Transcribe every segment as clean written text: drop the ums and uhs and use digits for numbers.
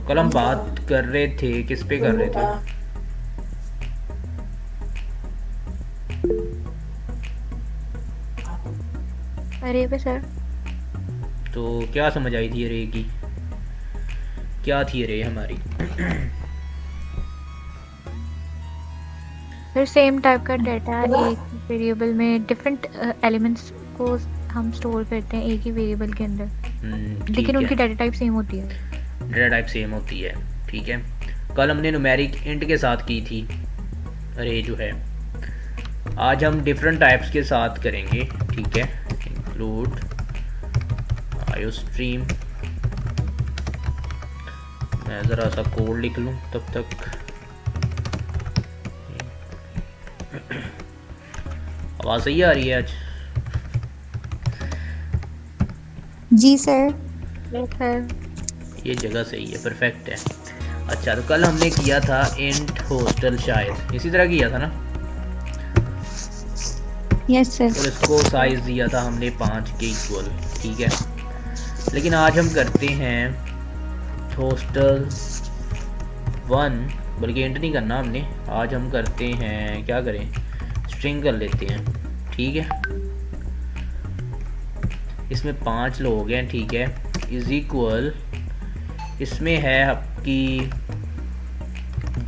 तो कल हम बात कर रहे थे, किस पे कर रहे थे? अरे पे सर। तो क्या समझ आई थी रे की? क्या थी रे हमारी? फिर सेम टाइप का डाटा एक वेरिएबल में डिफरेंट एलिमेंट्स को हम स्टोर करते हैं एक ही वेरिएबल के अंदर, लेकिन ठीक है, उनकी डाटा टाइप सेम होती है। डेटा टाइप सेम होती है। ठीक है, कल हमने न्यूमेरिक इंट के साथ की थी अरे जो है। आज हम डिफरेंट टाइप्स के साथ करेंगे। ठीक है, इंक्लूड आयो स्ट्रीम। मैं ज़रा सा कोड लिख लूँ तब तक। आवाज़ सही आ रही है आज? जी सर। Yes sir. ये जगह सही है, परफेक्ट है। अच्छा, तो कल हमने किया था इंट हॉस्टल, शायद इसी तरह किया था ना। Yes sir. और इसको साइज़ दिया था हमने 5 के इक्वल। ठीक है, लेकिन आज हम करते हैं हॉस्टल 1, बल्कि इंट नहीं करना हमने। आज हम करते हैं, क्या करें, स्ट्रिंग कर लेते हैं। ठीक है, इसमें 5 लोग हैं। ठीक है, इज इक्वल, इसमें है आपकी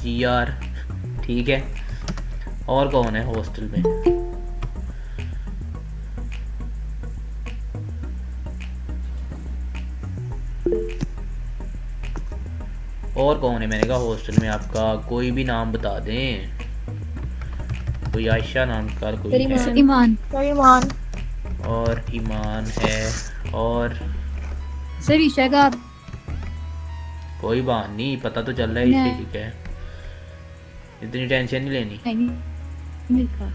GR। ठीक है, और कौन है हॉस्टल में? और कौन है मैंने कहा हॉस्टल में? आपका कोई भी नाम बता दें। कोई आयशा नाम का कोई है, सर ईमान। सर ईमान। और ईमान है, और सर ईशा का। कोई बात नहीं, पता तो चल रहा है इसे। ठीक है, इतनी टेंशन नहीं लेनी। नहीं लिखा।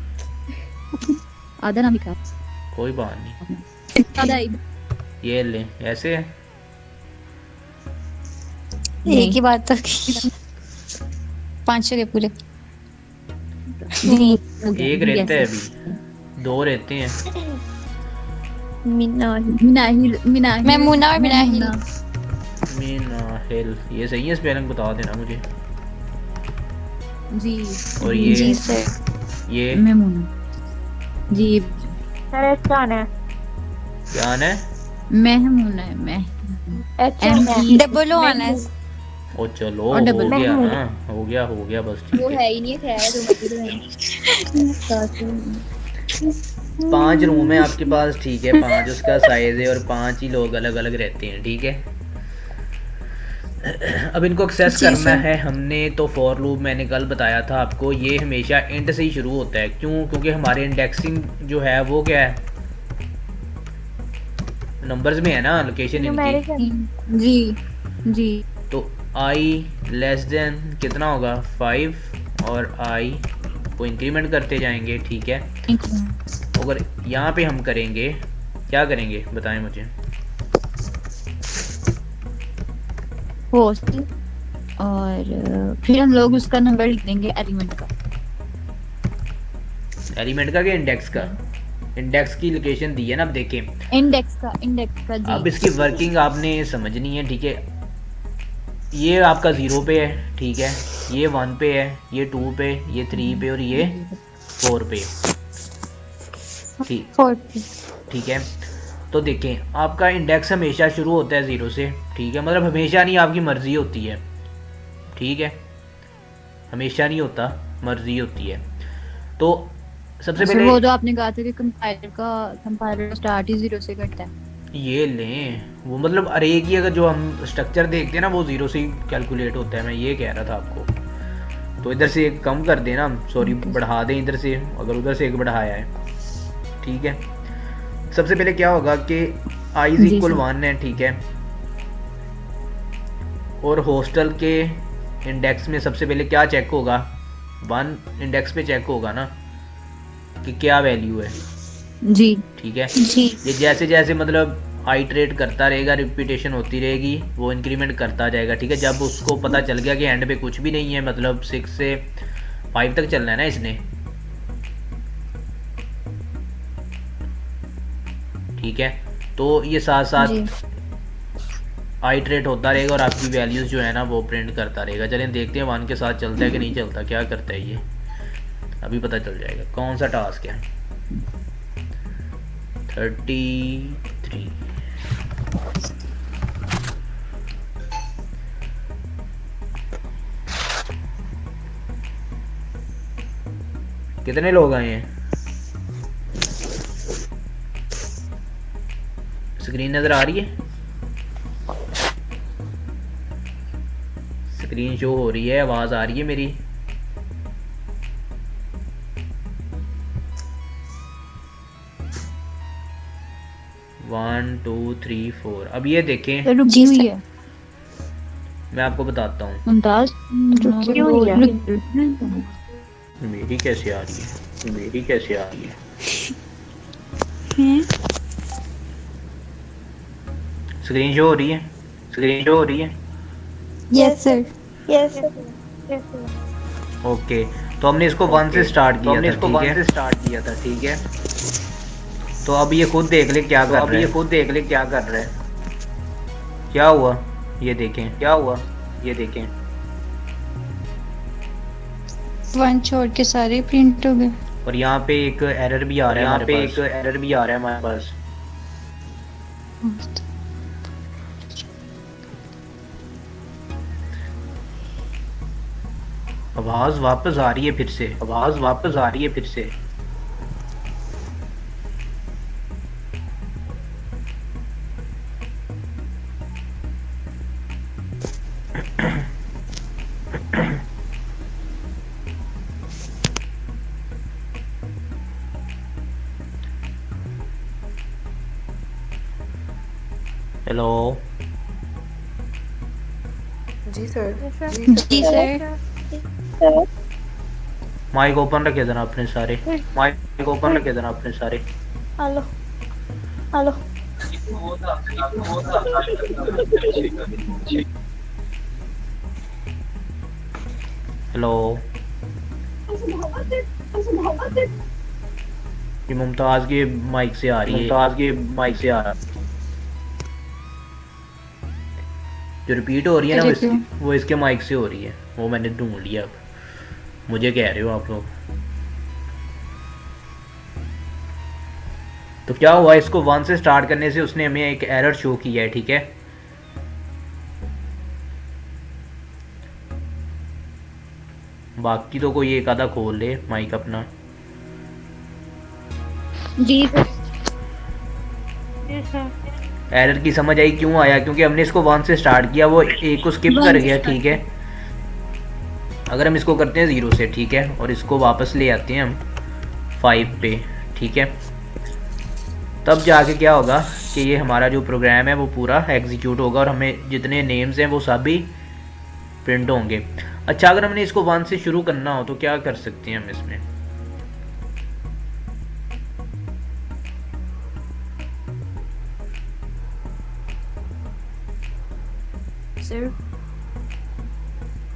आधा नाम लिखा। कोई बात नहीं, आधा ये ले, ऐसे है। एक ही बात तो 500 के पूरे। जी एक रहता है अभी, 2 रहते हैं। मिनाहिल मिनाहिल मिनाहिल मेमुना और मिनाहिल। मीनाहिल, ये सही है स्पेलिंग? बता देना मुझे। जी। और ये जी सर। ये मेमुना। जी। सर एच कौन है? क्या है? मेहमुना है। मैं एच कौन है? डबल ओ आना है। ओ चलो, और हो डबल गया महमूद। ना, हो गया हो गया, बस वो ठीक है है। ही नहीं, खैर जो मर्जी तो है। 5 रूम है आपके पास। ठीक है, 5 उसका साइज है, और 5 ही लोग अलग अलग रहते हैं। ठीक है, अब इनको एक्सेस जी करना सर। है हमने। तो फॉर लूप मैंने कल बताया था आपको, ये हमेशा इंट से ही शुरू होता है। क्यों? क्योंकि हमारे इंडेक्सिंग जो है वो क्या है, नंबर्स में है ना, लोकेशन इनकी। न्यूमेरिकल। जी। जी। तो आई लेस देन कितना होगा, 5, और आई को इंक्रीमेंट करते जाएंगे। ठीक है, अगर यहाँ पे हम करेंगे, क्या करेंगे बताएं मुझे। होस्ट और फिर हम लोग उसका नंबर लिख देंगे एलिमेंट का। एलिमेंट का, क्या इंडेक्स का? इंडेक्स की लोकेशन दी है ना, अब देखें। इंडेक्स का जी। अब इसकी वर्किंग आपने समझनी है। ठीक है, ये आपका 0 पे है। ठीक है, ये 1 पे है, ये 2 पे, ये 3 पे, और ये 4 पे। ठीक, 4 ठीक है। तो देखें, आपका इंडेक्स हमेशा शुरू होता है 0 से। ठीक है, मतलब हमेशा नहीं, आपकी मर्ज़ी होती है। ठीक है, हमेशा नहीं होता, मर्ज़ी होती है। तो सबसे सर पहले वो तो आपने कहा था कि कंपाइलर स्टार्ट ही 0 से करता है। ये लें, वो मतलब अरे की, अगर जो हम स्ट्रक्चर देखते हैं ना, वो 0 से ही कैलकुलेट होता है। मैं ये कह रहा था आपको। तो इधर से एक कम कर देना, सॉरी ओके। बढ़ा दें इधर से, अगर उधर से एक बढ़ाया है। ठीक है, सबसे पहले क्या होगा कि I is ji equal sir. 1 है। ठीक है, और हॉस्टल के इंडेक्स में सबसे पहले क्या चेक होगा, 1 इंडेक्स पे चेक होगा ना कि क्या वैल्यू है। जी। ठीक है, जी। ये जैसे जैसे मतलब आइट्रेट करता रहेगा, रिपीटेशन होती रहेगी, वो इंक्रीमेंट करता जाएगा। ठीक है, जब उसको पता चल गया कि एंड पे कुछ भी नहीं है, मतलब 6 से 5 तक चलना है ना इसने। ठीक है, तो ये साथ जी। साथ आइट्रेट होता रहेगा और आपकी वैल्यूज़ जो है ना वो प्रिंट करता रहेगा। चलें देखते हैं 1 के साथ चलता है कि नहीं चलता, क्या करता है ये, अभी पता चल जाएगा। कौन सा टास्क है? 33। कितने लोग आए हैं? स्क्रीन नज़र आ रही है? स्क्रीन शो हो रही है, आवाज़ आ रही है मेरी? One two three four. अब ये देखें, तो रुकी हुई है मैं आपको बताता हूँ। मुमताज। रुकी हुई है। मेरी कैसे आ रही है? मेरी कैसे आ रही है? स्क्रीन शो हो रही है? स्क्रीन शो हो रही है? Yes sir. ओके, तो हमने इसको 1 से स्टार्ट किया था, इसको ठीक 1 है? से स्टार्ट किया था, ठीक है? तो अब ये खुद देख ले क्या तो कर अब रहा ये है। खुद देख ले क्या कर रहा है। क्या हुआ ये देखें। क्या हुआ ये देखें। 1 छोड़ के सारे प्रिंट हो गए। और यहाँ पे एक एरर भी आ रहा है यहाँ हमारे पे पास। एक एरर भी आ रहा है हमारे पास। आवाज़ वापस आ रही है फिर से। आवाज़ वापस आ रही है फिर से। हेलो, जी सर। जी सर। माइक ओपन रखे जरा अपने सारे। माइक ओपन रखे देना अपने सारे। Hello hello. हेलो, ये मुमताज़ के माइक से आ रही है। मुमताज के माइक से आ रहा है। जो रिपीट हो रही है ना अरे क्यों? वो इसके माइक से हो रही है। वो मैंने ढूंढ लिया। अब मुझे कह रहे हो आप लोग। तो क्या हुआ, इसको 1 से स्टार्ट करने से उसने हमें एक एरर शो किया है, ठीक है? बाकी तो कोई एक आधा खोल ले माइक अपना। जी सर। एरर की समझ आई क्यों आया? क्योंकि हमने इसको 1 से स्टार्ट किया, वो एक को स्किप कर गया, ठीक है? अगर हम इसको करते हैं 0 से, ठीक है, और इसको वापस ले आते हैं हम 5 पे, ठीक है, तब जाके क्या होगा कि ये हमारा जो प्रोग्राम है वो पूरा एग्जीक्यूट होगा और हमें जितने नेम्स हैं वो सभी प्रिंट होंगे। अच्छा, अगर हमने इसको 1 से शुरू करना हो तो क्या कर सकते हैं हम इसमें? सर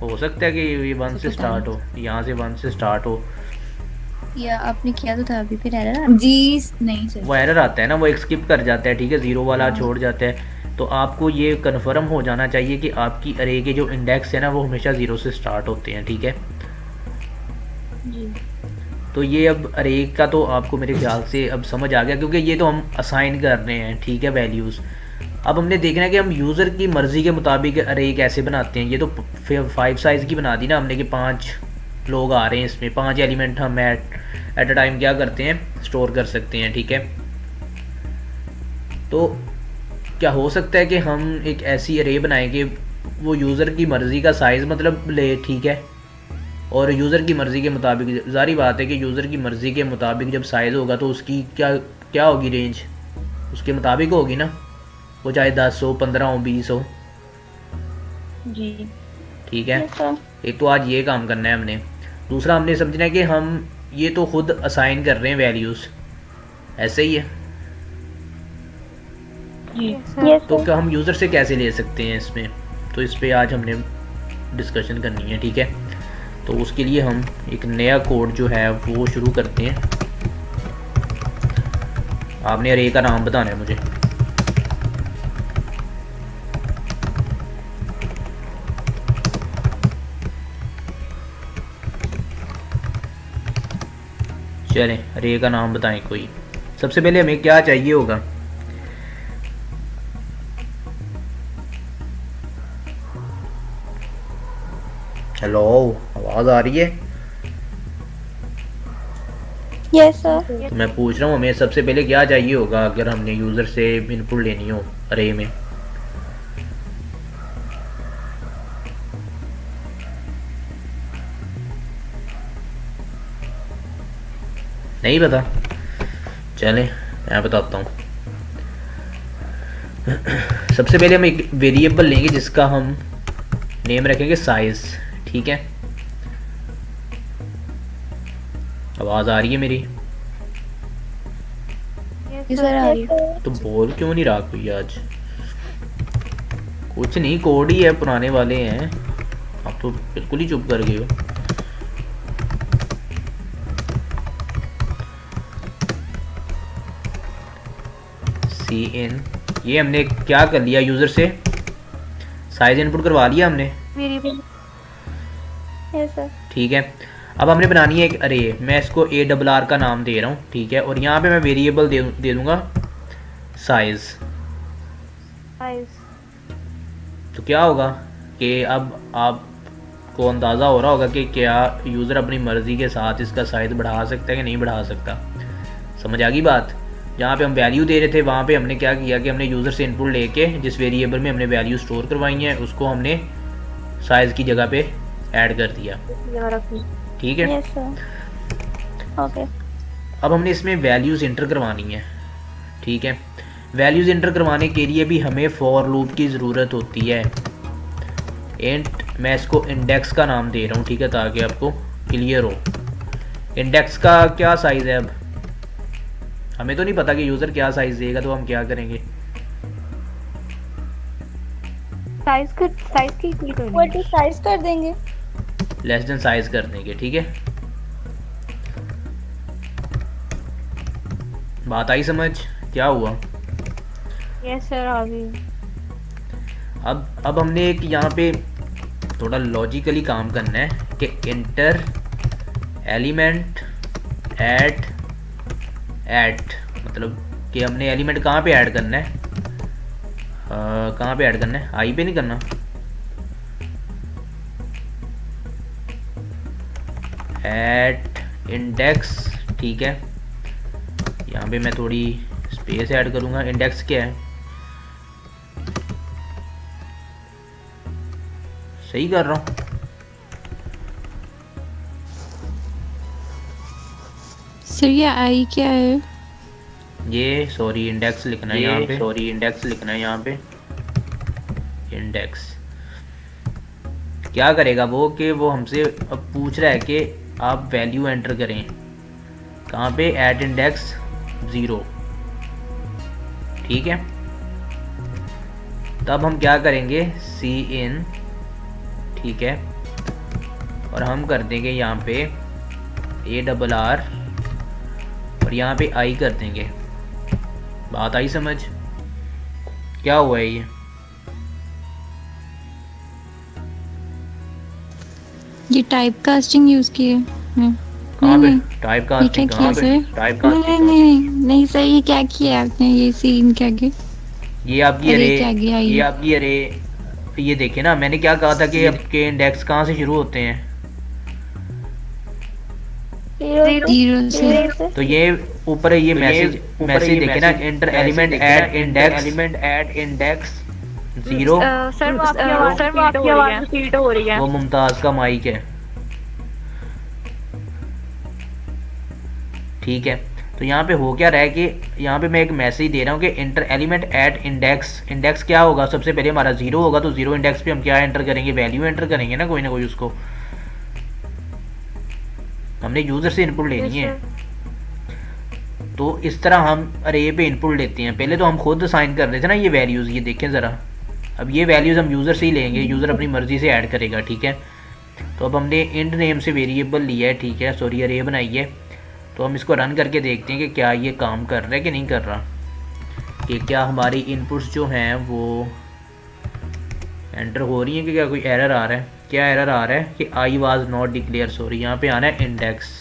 हो सकता है कि ये 1 से स्टार्ट हो, यहाँ से 1 से स्टार्ट हो। या आपने किया तो था अभी फिर एरर जी नहीं सर। वो एरर आता है ना, वो एक स्किप कर जाता है, ठीक है, 0 वाला छोड़ जाता है। तो आपको ये कंफर्म हो जाना चाहिए कि आपकी अरे के जो इंडेक्स है ना वो हमेशा 0 से स्टार्ट होते हैं, ठीक है? जी। तो ये अब अरे का तो आपको मेरे ख्याल से अब समझ आ गया, क्योंकि ये तो हम असाइन कर रहे हैं, ठीक है, वैल्यूज़। अब हमने देखना है कि हम यूज़र की मर्ज़ी के मुताबिक अरे कैसे बनाते हैं। ये तो 5 साइज़ की बना दी ना हमने कि 5 लोग आ रहे हैं, इसमें 5 एलिमेंट हम एट अ टाइम क्या करते हैं, स्टोर कर सकते हैं, ठीक है? तो क्या हो सकता है कि हम एक ऐसी अरे बनाएं कि वो यूज़र की मर्ज़ी का साइज़ मतलब ले, ठीक है, और यूज़र की मर्ज़ी के मुताबिक, ज़ाहिर बात है कि यूज़र की मर्ज़ी के मुताबिक जब साइज़ होगा तो उसकी क्या क्या होगी, रेंज उसके मुताबिक होगी ना, वो चाहे 10 हो, 15 हो, 20 हो, जी। ठीक है? एक तो आज ये काम करना है हमने। दूसरा हमने समझना है कि हम ये तो खुद असाइन कर रहे हैं वैल्यूज़, ऐसे ही है। तो क्या हम यूज़र से कैसे ले सकते हैं इसमें? तो इस पर आज हमने डिस्कशन करनी है, ठीक है? तो उसके लिए हम एक नया कोड जो है वो शुरू करते हैं। आपने अरे का नाम बताना है मुझे। चलें अरे का नाम बताएं कोई। सबसे पहले हमें क्या चाहिए होगा? हेलो, आवाज़ आ रही है? Yes sir. तो मैं पूछ रहा हूँ हमें सबसे पहले क्या चाहिए होगा अगर हमने यूज़र से इनपुट लेनी हो अरे में? नहीं पता? चलें मैं बताता हूँ। सबसे पहले हम एक वेरिएबल लेंगे जिसका हम नेम रखेंगे साइज। ठीक है, आवाज़ आ रही है मेरी? जी सर आ रही है। तो बोल क्यों नहीं रहा कोई आज? कुछ नहीं, कोड ही है, पुराने वाले हैं। आप तो बिल्कुल ही चुप कर गए हो। सी इन, ये हमने क्या कर लिया, यूज़र से साइज इनपुट करवा लिया हमने। वेरिएबल। Yes sir. ठीक है, अब हमने बनानी है एक अरे। मैं इसको ARR का नाम दे रहा हूँ। ठीक है, और यहाँ पे मैं वेरिएबल दे दूँगा साइज। तो क्या होगा कि अब आपको अंदाज़ा हो रहा होगा कि क्या यूज़र अपनी मर्ज़ी के साथ इसका साइज़ बढ़ा सकता है कि नहीं बढ़ा सकता। समझ आ गई बात? जहाँ पे हम वैल्यू दे रहे थे वहाँ पे हमने क्या किया कि हमने यूज़र से इनपुट लेके जिस वेरिएबल में हमने वैल्यू स्टोर करवाई है उसको हमने साइज़ की जगह पे ऐड कर दिया। ठीक है, यस सर। ओके। अब हमने इसमें वैल्यूज़ इंटर करवानी है। ठीक है, वैल्यूज़ इंटर करवाने के लिए भी हमें फॉर लूप की ज़रूरत होती है। इंट, मैं इसको इंडेक्स का नाम दे रहा हूँ। ठीक है, ताकि आपको क्लियर हो। इंडेक्स का क्या साइज़ है? अब हमें तो नहीं पता कि यूज़र क्या साइज़ देगा, तो हम क्या करेंगे? साइज की इक्वल कर वो देंगे। साइज कर देंगे। लेस देन साइज़ कर देंगे। ठीक है, बात आई समझ? क्या हुआ? यस सर आ गई। अब हमने एक यहाँ पे थोड़ा लॉजिकली काम करना है कि इंटर एलिमेंट ऐड मतलब कि हमने एलिमेंट कहाँ पे ऐड करना है? कहाँ पे ऐड करना है? आई पे नहीं करना। Add index. ठीक है, यहाँ पे मैं थोड़ी स्पेस ऐड करूँगा। इंडेक्स क्या है? सही कर रहा हूँ? सर ये आई क्या है? ये सॉरी इंडेक्स लिखना है यहाँ पे। सॉरी इंडेक्स लिखना है यहाँ पे। इंडेक्स क्या करेगा वो कि वो हमसे अब पूछ रहा है कि आप वैल्यू एंटर करें कहाँ पे? At index 0। ठीक है, तब हम क्या करेंगे? सी इन। ठीक है, और हम कर देंगे यहाँ पे ARR और यहाँ पे आई कर देंगे। बात आई समझ? क्या हुआ है ये टाइप कास्टिंग यूज की है। कहाँ पे नहीं, टाइप ये कास्टिंग? क्या कहाँ किया पे सर? टाइप नहीं कास्टिंग? नहीं सर, ये क्या किया आपने? ये सीन क्या किया? ये आपकी अरे अरे, क्या गया ये ये? आपकी अरे। ये देखिए ना, मैंने क्या कहा था कि आपके इंडेक्स कहाँ से शुरू होते हैं? 0 से। तो ये ऊपर ये मैसेज देखे ना, inter element add index 0। Sir वो आपकी आवाज़ रिपीट हो रही है। वो मुमताज़ का माइक है। ठीक है, तो यहाँ पे हो क्या रहा है कि यहाँ पे मैं एक मैसेज दे रहा हूँ कि इंटर एलिमेंट ऐड इंडेक्स क्या होगा? सबसे पहले हमारा 0 होगा, तो 0 इंडेक्स पे हम क्या एंटर करेंगे? वैल्यू एंटर करेंगे ना कोई उसको। हमने यूज़र से इनपुट लेनी है, तो इस तरह हम अरे पे इनपुट लेते हैं। पहले तो हम खुद साइन कर रहे थे ना ये वैल्यूज़, ये देखें ज़रा। अब ये वैल्यूज़ हम यूज़र से ही लेंगे, यूज़र अपनी मर्ज़ी से ऐड करेगा। ठीक है, तो अब हमने इंट नेम से वेरिएबल लिया है। ठीक है, सॉरी अरे बनाई है। तो हम इसको रन करके देखते हैं कि क्या ये काम कर रहा है कि नहीं कर रहा, कि क्या हमारी इनपुट्स जो हैं वो एंटर हो रही हैं कि क्या कोई एरर आ रहा है। क्या एरर आ रहा है कि I was not declare. Sorry, यहाँ पे आना है इंडेक्स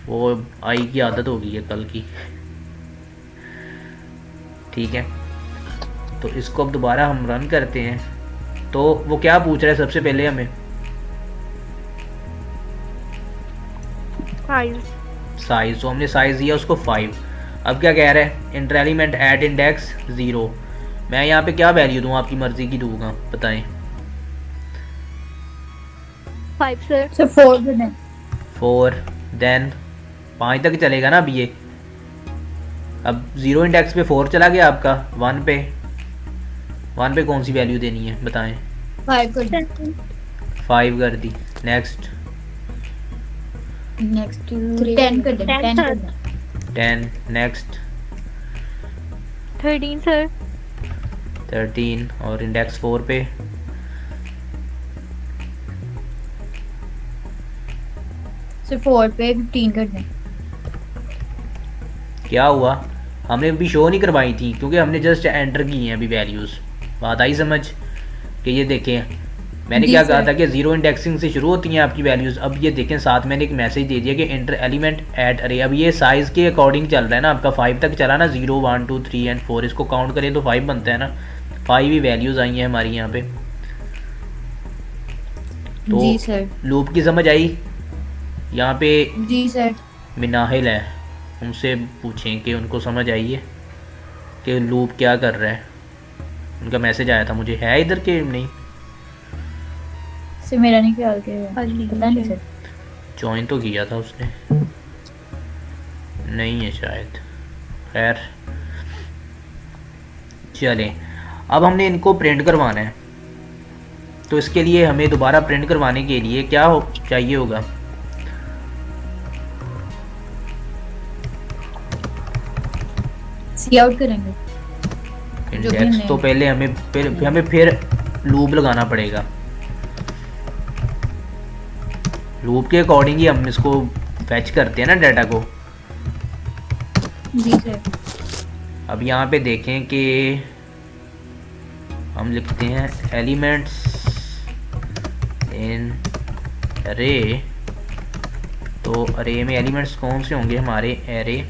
वो आई की आदत हो गई है कल की। ठीक है, तो इसको अब दोबारा हम रन करते हैं। तो वो क्या पूछ रहा है सबसे पहले हमें? साइज। तो हमने साइज दिया उसको 5। अब क्या कह रहा है? Inter element add index 0। मैं यहाँ पे क्या वैल्यू दूँ? आपकी मर्जी की दूंगा, बताएं। 5 सर। सर 4 कर दें। 4 देन 5 तक चलेगा ना अब ये। अब 0 इंडेक्स पे 4 चला गया आपका। 1 पे कौन सी वैल्यू देनी है बताएं? 5 कर दें। 5 कर दी। नेक्स्ट नेक्स्ट 10 कर दें। 10 कर दें। 10। Next 13 sir. 13 और इंडेक्स 4 पे सर 4 पे 15 कर दें। क्या हुआ? हमने अभी शो नहीं करवाई थी क्योंकि हमने जस्ट एंटर की हैं अभी वैल्यूज़। बात आई समझ? कि ये देखें, मैंने जी क्या कहा सर। था कि 0 इंडेक्सिंग से शुरू होती हैं आपकी वैल्यूज़। अब ये देखें, साथ मैंने एक मैसेज दे दिया कि इंटर एलिमेंट ऐड अरे। अब ये साइज़ के अकॉर्डिंग चल रहा है ना आपका। 5 तक चला ना, 0 1 2 3 एंड 4, इसको काउंट करें तो 5 बनता है ना। 5 ही वैल्यूज़ आई हैं हमारी यहाँ पे। तो जी सर। लूप की समझ आई? यहाँ पे जी सर। मिनाहिल है, उनसे पूछें कि उनको समझ आई है कि लूप क्या कर रहा है। उनका मैसेज आया था मुझे, है इधर के नहीं? सर मेरा नहीं ख्याल के पता नहीं सर। ज्वाइन तो किया था उसने, नहीं है शायद। खैर चलें, अब हमने इनको प्रिंट करवाना है। तो इसके लिए हमें दोबारा प्रिंट करवाने के लिए क्या चाहिए होगा? सी आउट करेंगे। जो भी इंडेक्स हमने- तो पहले हमें फिर लूप लगाना पड़ेगा। लूप के अकॉर्डिंग ही हम इसको फैच करते हैं ना डाटा को। जी सर। अब यहाँ पे देखें कि हम लिखते हैं एलिमेंट्स इन अरे। तो अरे में एलिमेंट्स कौन से होंगे हमारे? एरे।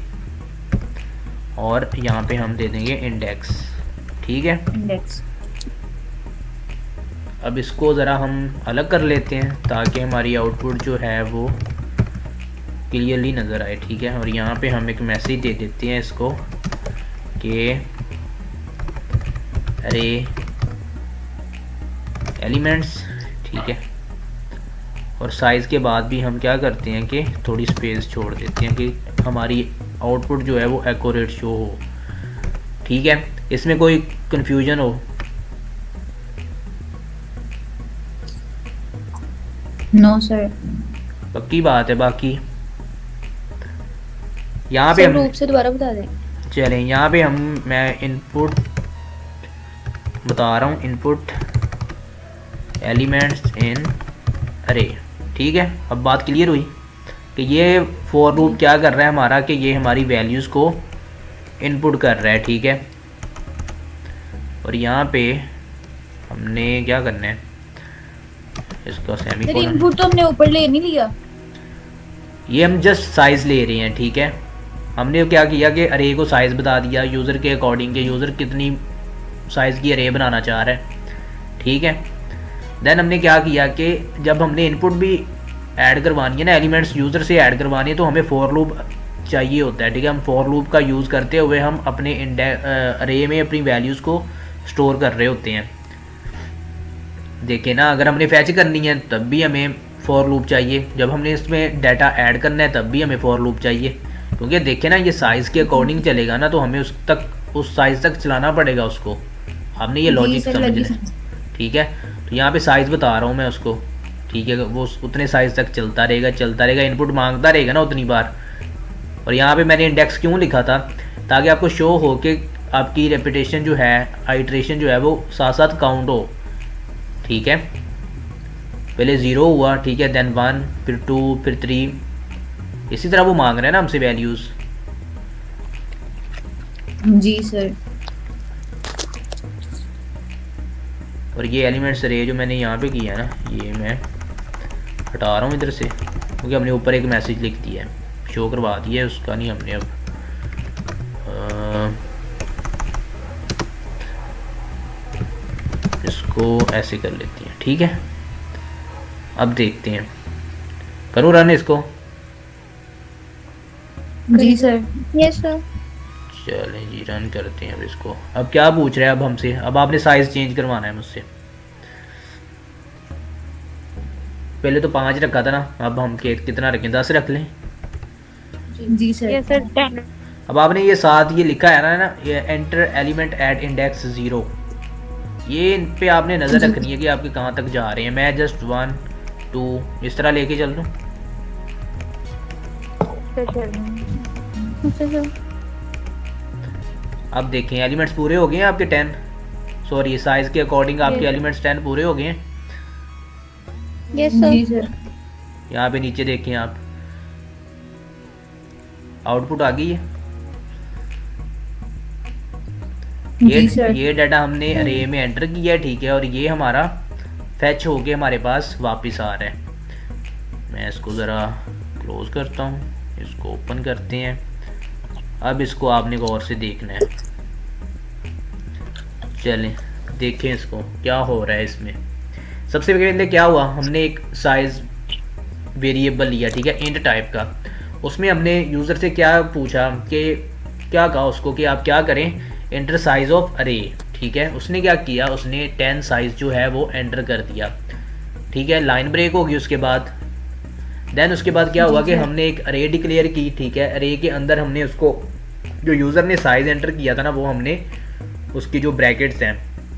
और यहाँ पे हम दे देंगे इंडेक्स। ठीक है, इंडेक्स। अब इसको ज़रा हम अलग कर लेते हैं ताकि हमारी आउटपुट जो है वो क्लियरली नज़र आए। ठीक है, और यहाँ पे हम एक मैसेज दे देते हैं इसको कि अरे एलिमेंट्स। ठीक है, और साइज़ के बाद भी हम क्या करते हैं कि थोड़ी स्पेस छोड़ देते हैं कि हमारी आउटपुट जो है वो एक्यूरेट शो हो। ठीक है, इसमें कोई कंफ्यूजन हो? No sir. पक्की बात है? बाकी यहाँ पे सर हम रूप से दोबारा बता दें। चलें, यहाँ पे मैं इनपुट बता रहा हूँ। इनपुट एलिमेंट्स इन अरे। ठीक है, अब बात क्लियर हुई कि ये फॉर लूप क्या कर रहा है हमारा, कि ये हमारी वैल्यूज़ को इनपुट कर रहा है। ठीक है, और यहाँ पे हमने क्या करना है, इसका सर सेमीकोलन। इनपुट तो हमने ऊपर ले नहीं लिया। ये हम जस्ट साइज़ ले रहे हैं। ठीक है, हमने क्या किया कि अरे को साइज़ बता दिया यूज़र के अकॉर्डिंग के यूज़र कितनी साइज़ की अरे बनाना चाह रहा है। ठीक है, देन हमने क्या किया कि जब हमने इनपुट भी ऐड करवानी है ना, एलिमेंट्स यूज़र से ऐड करवानी है, तो हमें फॉर लूप चाहिए होता है। ठीक है, हम फॉर लूप का यूज़ करते हुए हम अपने अरे में अपनी वैल्यूज़ को स्टोर कर रहे होते हैं। देखिए ना, अगर हमने फैच करनी है तब भी हमें फॉर लूप चाहिए, जब हमने इसमें डाटा ऐड करना है तब भी हमें फॉर लूप चाहिए। क्योंकि देखिए ना, ये साइज़ के अकॉर्डिंग चलेगा ना, तो हमें उस साइज़ तक चलाना पड़ेगा उसको। आपने ये लॉजिक सर, समझ लगी लें। ठीक है, तो यहाँ पे साइज़ बता रहा हूँ मैं उसको। ठीक है, वो उतने साइज़ तक चलता रहेगा, इनपुट मांगता रहेगा ना उतनी बार। और यहाँ पे मैंने इंडेक्स क्यों लिखा था, ताकि आपको शो हो कि आपकी रेपिटेशन जो है, आइट्रेशन जो है वो साथ साथ काउंट हो। ठीक है, पहले 0 हुआ, ठीक है, देन 1, फिर 2, फिर 3, इसी तरह वो मांग रहे हैं ना हमसे वैल्यूज़। जी सर। और ये एलिमेंट्स अरे जो मैंने यहाँ पे किया है ना, ये मैं हटा रहा हूँ इधर से क्योंकि हमने ऊपर एक मैसेज लिख दिया है। शो करवा दिया है, उसका नहीं हमने अब इसको ऐसे कर लेते हैं, ठीक है। अब देखते हैं, करूँ रन इसको? जी सर। Yes sir. चलें जी रन करते हैं अब इसको। अब क्या पूछ रहे हैं अब हमसे? अब आपने साइज चेंज करवाना है मुझसे। पहले तो 5 रखा था ना, अब हम कितना रखें? 10 रख लें। जी सर। Yes sir 10। अब आपने ये साथ ये लिखा है ना ये एंटर एलिमेंट एट इंडेक्स 0, ये इन पे आपने नज़र रखनी है कि आपके कहाँ तक जा रहे हैं। मैं जस्ट 1 2 इस तरह लेके चल दूँ। अब देखें एलिमेंट्स पूरे हो गए हैं आपके 10, सॉरी साइज के अकॉर्डिंग आपके एलिमेंट्स 10 पूरे हो गए हैं। यस जी सर। सर। यहाँ पे नीचे देखें आप, आउटपुट आ गई है। जी सर। ये डाटा हमने अरे में एंटर किया है, ठीक है, और ये हमारा फैच होके हमारे पास वापस आ रहा है। मैं इसको ज़रा क्लोज करता हूँ, इसको ओपन करते हैं। अब इसको आपने गौर से देखना है। चलें देखें इसको क्या हो रहा है इसमें। सबसे पहले क्या हुआ, हमने एक साइज वेरिएबल लिया, ठीक है, इंट टाइप का। उसमें हमने यूज़र से क्या पूछा कि क्या कहा उसको कि आप क्या करें, एंटर साइज ऑफ अरे, ठीक है। उसने क्या किया, उसने 10 साइज जो है वो एंटर कर दिया, ठीक है। लाइन ब्रेक होगी उसके बाद। देन उसके बाद क्या हुआ कि हमने एक अरे डिक्लेयर की, ठीक है। अरे के अंदर हमने उसको जो यूज़र ने साइज एंटर किया था ना, वो हमने उसकी जो ब्रैकेट्स हैं,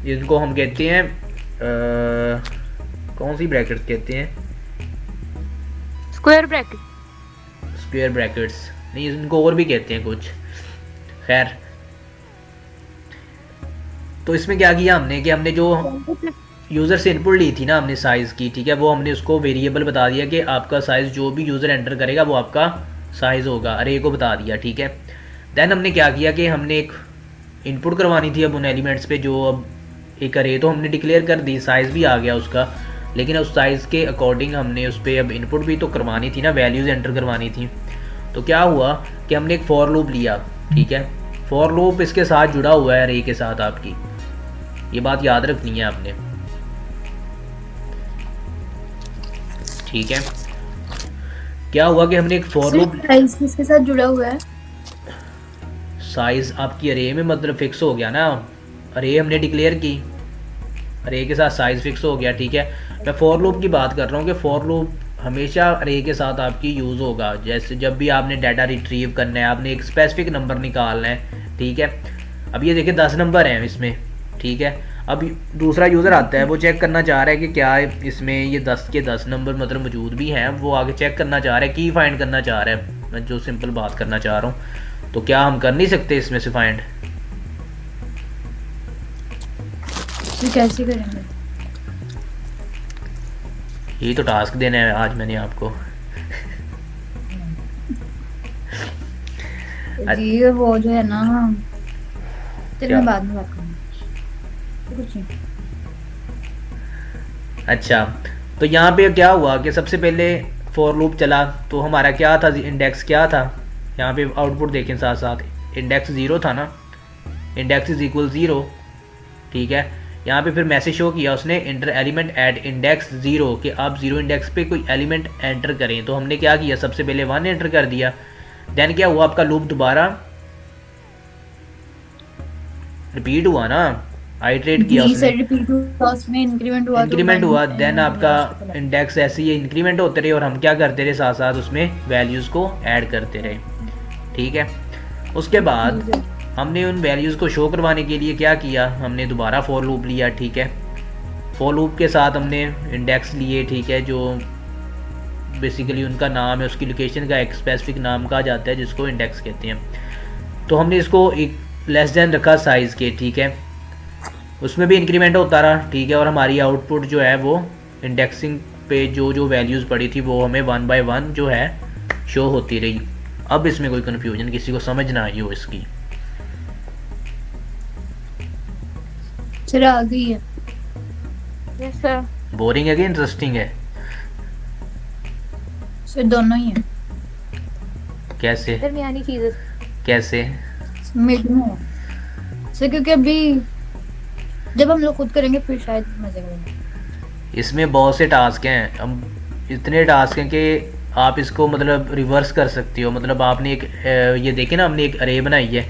इनको हम कहते हैं कौन सी ब्रैकेट्स कहते हैं? Square bracket. स्क्वायर ब्रैकेट्स नहीं, इनको और भी कहते हैं कुछ, खैर। तो इसमें क्या किया हमने कि हमने जो यूज़र से इनपुट ली थी ना हमने साइज़ की, ठीक है, वो हमने उसको वेरिएबल बता दिया कि आपका साइज़ जो भी यूज़र एंटर करेगा वो आपका साइज़ होगा, अरे को बता दिया, ठीक है। देन हमने क्या किया कि हमने एक इनपुट करवानी थी अब उन एलिमेंट्स पे, जो अब एक अरे तो हमने डिक्लेयर कर दी, साइज़ भी आ गया उसका, लेकिन उस साइज़ के अकॉर्डिंग हमने उस पर अब इनपुट भी तो करवानी थी ना, वैल्यूज़ एंटर करवानी थी। तो क्या हुआ कि हमने एक फॉर लूप लिया, ठीक है। फॉर लूप इसके साथ जुड़ा हुआ है अरे के साथ, आपकी ये बात याद रखनी है आपने, ठीक है। क्या हुआ कि हमने एक फॉर लूप, साइज किसके साथ जुड़ा हुआ है? साइज आपकी अरे में मतलब फिक्स हो गया ना, अरे हमने डिक्लेयर की, अरे के साथ साइज फिक्स हो गया, ठीक है। मैं फॉर लूप की बात कर रहा हूँ कि फॉर लूप हमेशा अरे के साथ आपकी यूज़ होगा। जैसे जब भी आपने डाटा रिट्रीव करना है, आपने एक स्पेसिफिक नंबर निकालना है, ठीक है। अब ये देखिए 10 नंबर हैं इसमें, ठीक है। अब दूसरा यूज़र आता है, वो चेक करना चाह रहा है कि क्या इसमें ये 10 के 10 नंबर मतलब मौजूद भी हैं, वो आगे चेक करना चाह रहा है, की फाइंड करना चाह रहा है। मैं जो सिंपल बात करना चाह रहा हूँ, तो क्या हम कर नहीं सकते इसमें से फाइंड? तो कैसे करेंगे? यही तो टास्क देना है आज मैंने आपको। जी वो जो है ना, चल क्या? मैं बाद में बात करूँगा, कुछ नहीं। अच्छा, तो यहाँ पे क्या हुआ कि सबसे पहले फॉर लूप चला, तो हमारा क्या था, इंडेक्स क्या था, यहाँ पे आउटपुट देखें साथ साथ, इंडेक्स 0 था ना, इंडेक्स इज इक्वल 0, ठीक है। यहाँ पे फिर मैसेज शो किया उसने, एंटर एलिमेंट एट इंडेक्स 0, कि आप 0 इंडेक्स पे कोई एलिमेंट एंटर करें। तो हमने क्या किया, सबसे पहले 1 एंटर कर दिया। देन क्या हुआ, आपका लूप दोबारा रिपीट हुआ ना, आइटरेट किया जी उसने, सर, रिपीट हुआ, उसमें इंक्रीमेंट हुआ, इंक्रीमेंट हुआ। देन आपका इंडेक्स ऐसे ही इंक्रीमेंट होते रहे, और हम क्या करते रहे, साथ साथ उसमें वैल्यूज़ को ऐड करते रहे, ठीक है। उसके बाद हमने उन वैल्यूज़ को शो करवाने के लिए क्या किया, हमने दोबारा फॉर लूप लिया, ठीक है। फॉर लूप के साथ हमने इंडेक्स लिए, ठीक है, जो बेसिकली उनका नाम है, उसकी लोकेशन का एक स्पेसिफिक नाम कहा जाता है जिसको इंडेक्स कहते हैं। तो हमने इसको एक लेस देन रखा साइज़ के, ठीक है, उसमें भी इंक्रीमेंट होता रहा, ठीक है। और हमारी आउटपुट जो है वो इंडेक्सिंग पे जो जो वैल्यूज़ पड़ी थी वो हमें 1 बाय 1 जो है शो होती रही। अब इसमें कोई कन्फ्यूजन किसी को समझ ना आई हो इसकी? चलो आ गई है। Yes sir. बोरिंग है कि इंटरेस्टिंग है? सर दोनों ही है। कैसे दरमियानी चीज़ है। कैसे? मिड में है। सर क्योंकि अभी जब हम लोग खुद करेंगे फिर शायद मजे करेंगे। इसमें बहुत से टास्क हैं, हम इतने टास्क हैं कि आप इसको मतलब रिवर्स कर सकते हो। मतलब आपने एक ये देखे ना, हमने एक अरे बनाई है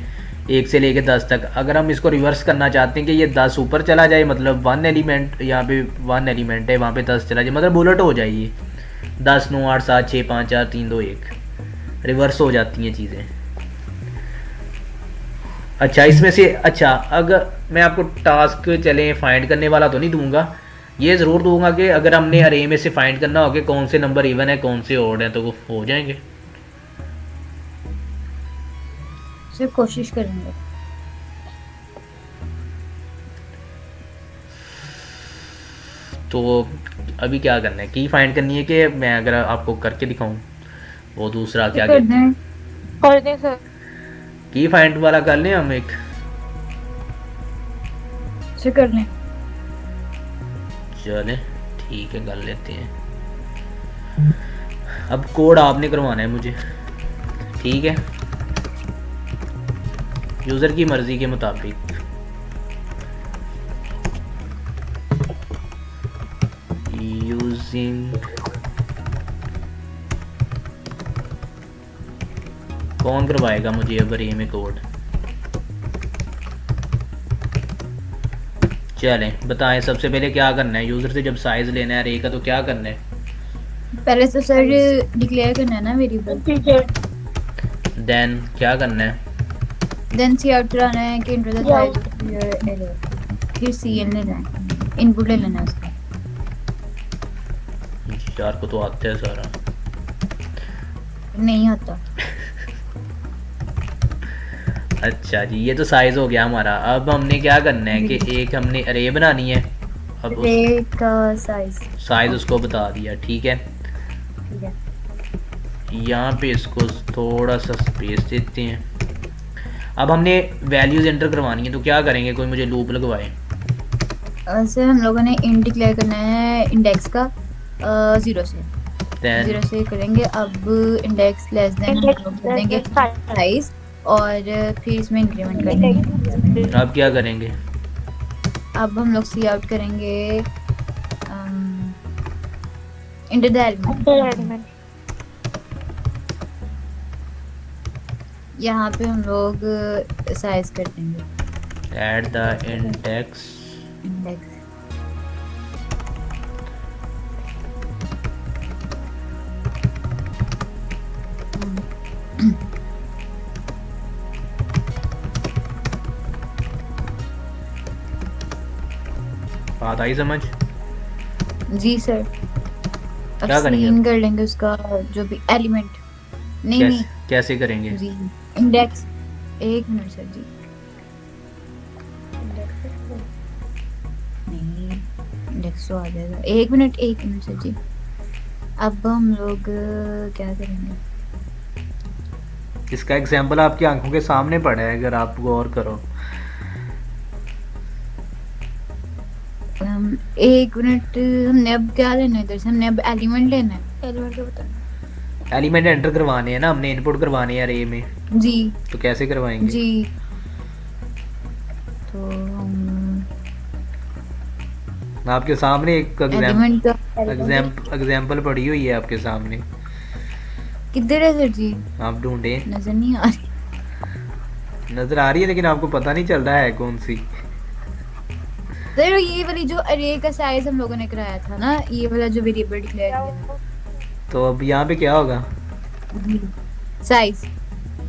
1 से लेके 10 तक। अगर हम इसको रिवर्स करना चाहते हैं कि ये 10 ऊपर चला जाए, मतलब 1 एलिमेंट, यहाँ पे 1 एलिमेंट है, वहाँ पे 10 चला जाए, मतलब बुलेट हो जाए ये 10 9 8 7 6 5 4 3 2 1 रिवर्स हो जाती हैं चीज़ें। अच्छा इसमें से, अच्छा अगर मैं आपको टास्क चलें फाइंड करने वाला तो नहीं दूंगा, ये ज़रूर दूंगा कि अगर हमने अरे में से फाइंड करना हो कि कौन से नंबर इवन है कौन से ऑड है, तो वो हो जाएंगे। सिर्फ कोशिश करेंगे। तो अभी क्या करना है, की फाइंड करनी है कि मैं अगर आपको करके दिखाऊं? वो दूसरा क्या कर कहते दें। कर दें सर। की फाइंड वाला कर लें हम एक। से कर लें। चलें ठीक है, कर लेते हैं। अब कोड आपने करवाना है मुझे, ठीक है, यूज़र की मर्ज़ी के मुताबिक। यूजिंग कौन करवाएगा मुझे अब अरे में कोड? चलें बताएं, सबसे पहले क्या करना है यूज़र से जब साइज़ लेना है अरे का, तो क्या करना है? पहले तो सर डिक्लेयर करना है ना वेरिएबल। देन क्या करना है? देन सी आउट कराना है कि enter the size of your error. फिर सीएल लेना है, इनपुट ले लेना है उसका। यार को तो आता है सारा। नहीं आता। अच्छा जी, ये तो साइज हो गया हमारा। अब हमने क्या करना है कि एक हमने अरे बनानी है। अब अरे का साइज साइज उसको बता दिया, ठीक है। ठीक है। यहाँ पे इसको थोड़ा सा स्पेस देते हैं। अब हमने वैल्यूज एंटर करवानी है, तो क्या करेंगे, कोई मुझे लूप लगवाए। वैसे हम लोगों ने इंट डिक्लेयर करना है इंडेक्स का 0 से। Then 0 से करेंगे। अब इंडेक्स लेस देन कर देंगे साइज और फिर इसमें इंक्रीमेंट करेंगे। अब क्या करेंगे? अब हम लोग सी आउट करेंगे इंटर द एलिमेंट। यहाँ पे हम लोग साइज कर देंगे ऐड द इंडेक्स। इंडेक्स। बात आई समझ? जी सर। अब क्या करेंगे? सीन कर लेंगे उसका जो भी एलिमेंट। नहीं नहीं कैसे करेंगे? जी इंडेक्स। एक मिनट सर जी। नहीं इंडेक्स तो आ जाएगा। एक मिनट सर जी। अब हम लोग क्या करेंगे? इसका एग्जांपल आपकी आंखों के सामने पड़ा है, अगर आप गौर करो। एक मिनट। हमने अब क्या लेना है इधर से? हमने अब एलिमेंट लेना है। एलिमेंट को बताना। एलिमेंट एंटर करवाने हैं ना हमने, इनपुट करवाने हैं अरे में। जी तो कैसे करवाएंगे? जी तो हम आपके सामने एक एलिमेंट का एग्जाम्पल पड़ी हुई है आपके सामने, किधर है सर जी? आप ढूंढें। नजर नहीं आ रही। नजर आ रही है लेकिन आपको पता नहीं चल रहा है कौन सी। सर ये वाली जो अरे का साइज हम लोगों ने कराया था ना, ये वाला जो वेरिएबल डिक्लेयर किया तो अब यहाँ पे क्या होगा? था साइज।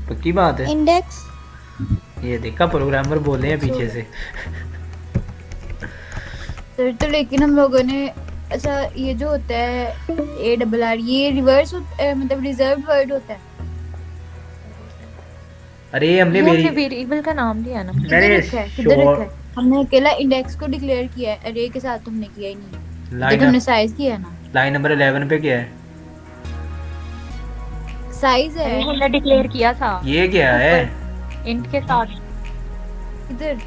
पक्की बात है? इंडेक्स। ये देखा, प्रोग्रामर बोले हैं पीछे से। सर तो लेकिन हम लोगों ने अच्छा ये जो होता है ARR ये रिवर्स मतलब रिजर्व्ड वर्ड होता है। अरे हमने वेरिएबल का नाम दिया ना। किधर रखा है? किधर रखा है? हमने अकेला इंडेक्स को डिक्लेयर किया है, अरे के साथ हमने किया ही नहीं। जब हमने साइज किया है ना, लाइन नंबर 11 पे क्या है? साइज है। हमने डिक्लेयर किया था ये क्या है? इंट के साथ। किधर?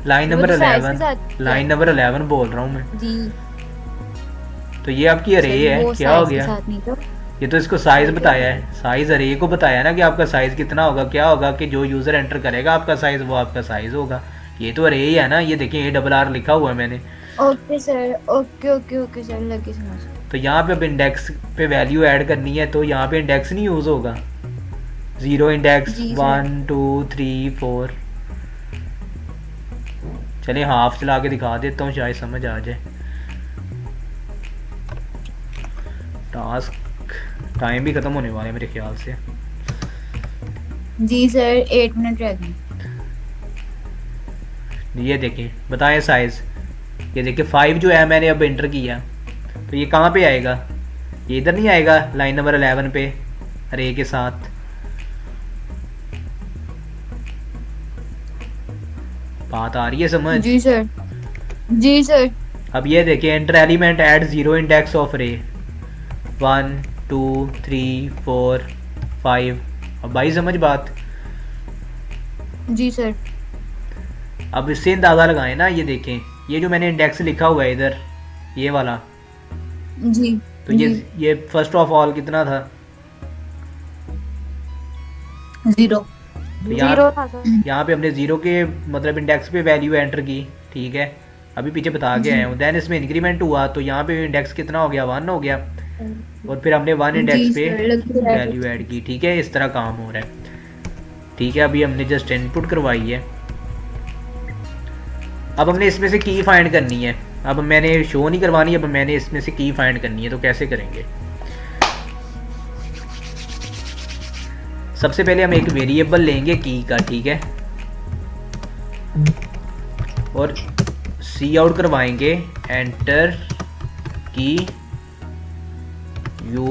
लाइन वो नंबर तो size के 11, साथ लाइन नंबर 11 बोल रहा हूँ मैं। जी तो ये आपकी अरे सर, है, वो क्या हो size के गया? साथ नहीं था। ये तो इसको साइज बताया है, साइज अरे को बताया ना कि आपका साइज कितना होगा। क्या होगा कि जो यूज़र एंटर करेगा आपका साइज, वो आपका साइज होगा। ये तो अरे ही है ना, ये देखें ARR लिखा हुआ है मैंने। Okay sir, okay okay okay sir, लगे समझ। तो यहाँ पे अब इंडेक्स पे वैल्यू ऐड करनी है, तो यहाँ पे इंडेक्स नहीं यूज़ होगा। 0 इंडेक्स जी सर। 1 2 3 4। चलिए हाफ चला के दिखा देता हूँ, शायद समझ आ जाए। टास्क टाइम भी ख़त्म होने वाला है मेरे ख्याल से। जी सर, 8 मिनट रह गए। ये देखें, बताएं साइज। ये देखिए 5 जो है मैंने अब एंटर किया, तो ये कहाँ पे आएगा? ये इधर नहीं आएगा, लाइन नंबर 11 पे अरे के साथ। बात आ रही है समझ? जी सर, जी सर। अब ये देखिए, enter element at 0 index of array 1 2 3 4 5। अब भाई समझ बात? जी सर। अब इससे अंदाज़ा लगाएं ना, ये देखें, ये जो मैंने इंडेक्स लिखा हुआ है इधर, ये वाला, जी तो जी। ये फर्स्ट ऑफ ऑल कितना था? 0। तो 0 था सर। यहाँ पे हमने 0 के मतलब इंडेक्स पे वैल्यू एंटर की, ठीक है। अभी पीछे बता के आए हूँ। देन इसमें इंक्रीमेंट हुआ, तो यहाँ पे इंडेक्स कितना हो गया? 1 हो गया। और फिर हमने 1 इंडेक्स जी पे सर, लग तो रहा है। वैल्यू ऐड की, ठीक है। इस तरह काम हो रहा है, ठीक है। अभी हमने जस्ट इनपुट करवाई है। अब हमने इसमें से की फाइंड करनी है। अब मैंने शो नहीं करवानी, अब मैंने इसमें से की फाइंड करनी है। तो कैसे करेंगे? सबसे पहले हम एक वेरिएबल लेंगे की का, ठीक है, और सी आउट करवाएंगे एंटर की यू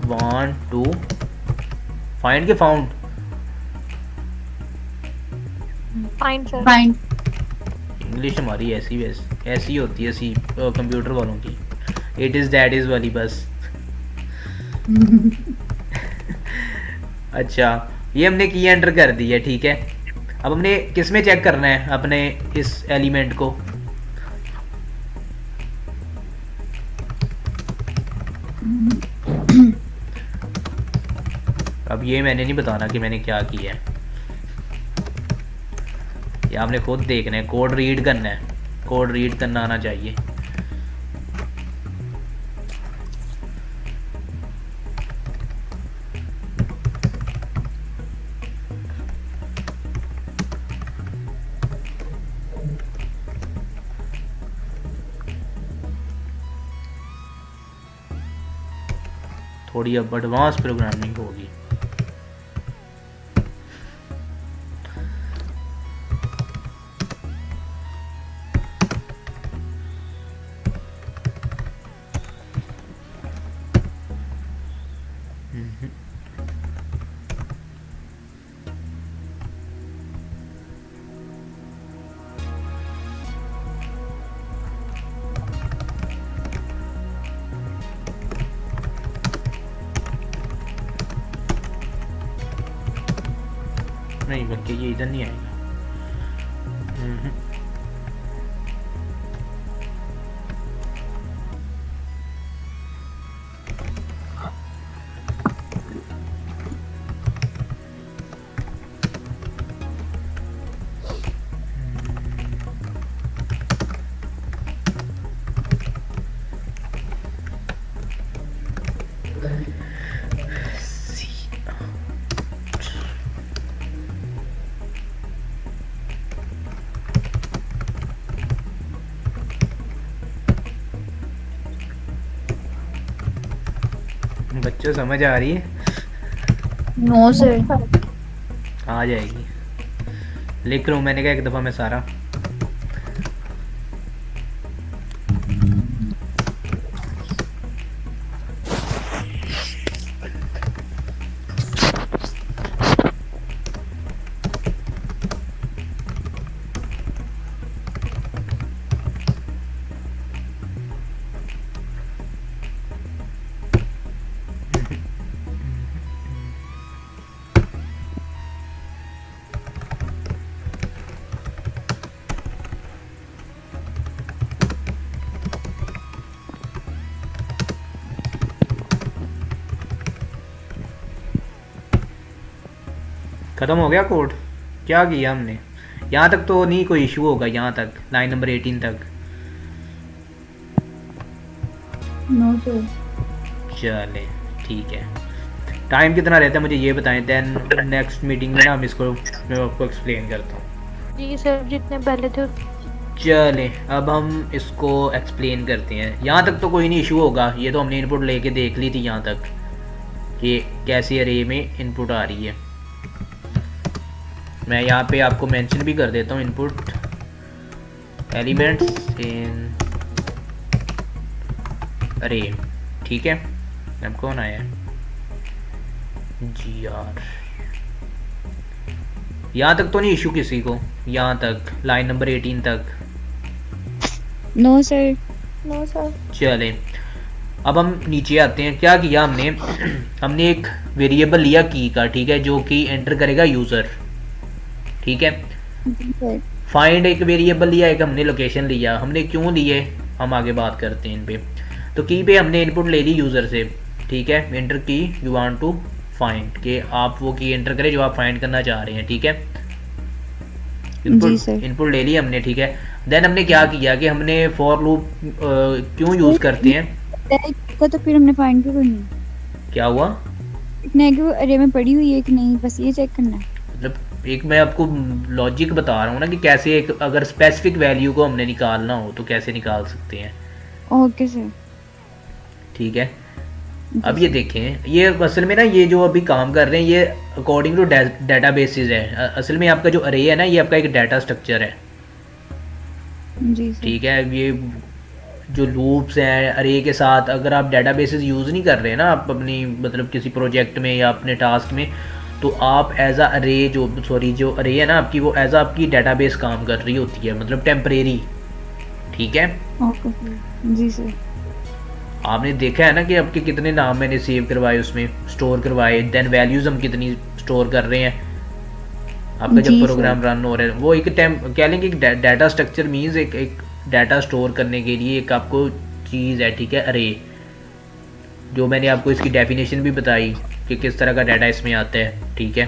वांट टू फाइंड के found fine sir. Find. English हमारी ऐसी होती है सी कंप्यूटर वालों की। इट इज़ दैट इज़ वाली बस। अच्छा, ये हमने की एंटर कर दी है, ठीक है। अब हमने किस में चेक करना है अपने इस एलिमेंट को? अब ये मैंने नहीं बताना कि मैंने क्या किया है, ये आपने खुद देखना है। कोड रीड करना है, कोड रीड करना आना चाहिए। थोड़ी अब एडवांस प्रोग्रामिंग होगी। नहीं, बल्कि ये इधर नहीं आएगा। बच्चों समझ आ रही है? No sir. आ जाएगी, लिख लूँ मैंने कहा एक दफ़ा मैं सारा। ख़त्म हो गया कोड? क्या किया हमने? यहाँ तक तो नहीं कोई इशू होगा, यहाँ तक लाइन नंबर 18 तक। No sir. चले ठीक है। टाइम कितना रहता है मुझे ये बताएं, देन नेक्स्ट मीटिंग में ना हम इसको मैं आपको एक्सप्लेन करता हूँ। जी सर, जितने पहले थे चले अब हम इसको एक्सप्लेन करते हैं। यहाँ तक तो कोई नहीं इशू होगा, ये तो हमने इनपुट लेके देख ली थी यहाँ तक कि कैसे अरे में इनपुट आ रही है। मैं यहाँ पे आपको मेंशन भी कर देता हूँ, इनपुट एलिमेंट्स इन अरे, ठीक है। अब कौन आया? जी यार, यहाँ तक तो नहीं इशू किसी को? यहाँ तक लाइन नंबर 18 तक? No sir. No sir. चले अब हम नीचे आते हैं। क्या किया हमने? हमने एक वेरिएबल लिया की का, ठीक है, जो कि एंटर करेगा यूज़र, ठीक है। फाइंड एक वेरिएबल लिया, एक हमने लोकेशन लिया। हमने क्यों लिए हम आगे बात करते हैं इन पे। तो की पे हमने इनपुट ले ली यूज़र से, ठीक है। एंटर की यू वांट टू फाइंड, कि आप वो की एंटर करें जो आप फाइंड करना चाह रहे हैं, ठीक है। इनपुट ले ली हमने, ठीक है। देन हमने क्या किया कि हमने फॉर लूप क्यों यूज़ करते हैं तो फिर हमने फाइंड क्यों करनी? क्या हुआ? इतना है कि वो अरे में पड़ी हुई है कि नहीं, बस ये चेक करना है। मतलब एक मैं आपको लॉजिक बता रहा हूँ ना कि कैसे एक अगर स्पेसिफिक वैल्यू को हमने निकालना हो तो कैसे निकाल सकते हैं। ओके सर, ठीक है। अब ये देखें, ये असल में ना ये जो अभी काम कर रहे हैं ये अकॉर्डिंग टू डाटा बेसिस है। असल में आपका जो अरे है ना ये आपका एक डाटा स्ट्रक्चर है, जी सर। ठीक है। ये जो लूप्स हैं अरे के साथ, अगर आप डाटा बेसिस यूज़ नहीं कर रहे हैं ना आप अपनी मतलब किसी प्रोजेक्ट में या अपने टास्क में, तो आप एज अ अरे जो अरे है ना आपकी, वो एज अ आपकी डाटाबेस काम कर रही होती है, मतलब टेम्परेरी, ठीक है। ओके सर, जी सर। आपने देखा है ना कि आपके कितने नाम मैंने सेव करवाए, उसमें स्टोर करवाए, देन वैल्यूज़ हम कितनी स्टोर कर रहे हैं आपका जब प्रोग्राम रन हो रहा है। वो एक कह लेंगे एक डाटा स्ट्रक्चर मीन्स एक डाटा स्टोर करने के लिए एक आपको चीज़ है, ठीक है, अरे। जो मैंने आपको इसकी डेफिनेशन भी बताई कि किस तरह का डाटा इसमें आता है, ठीक है।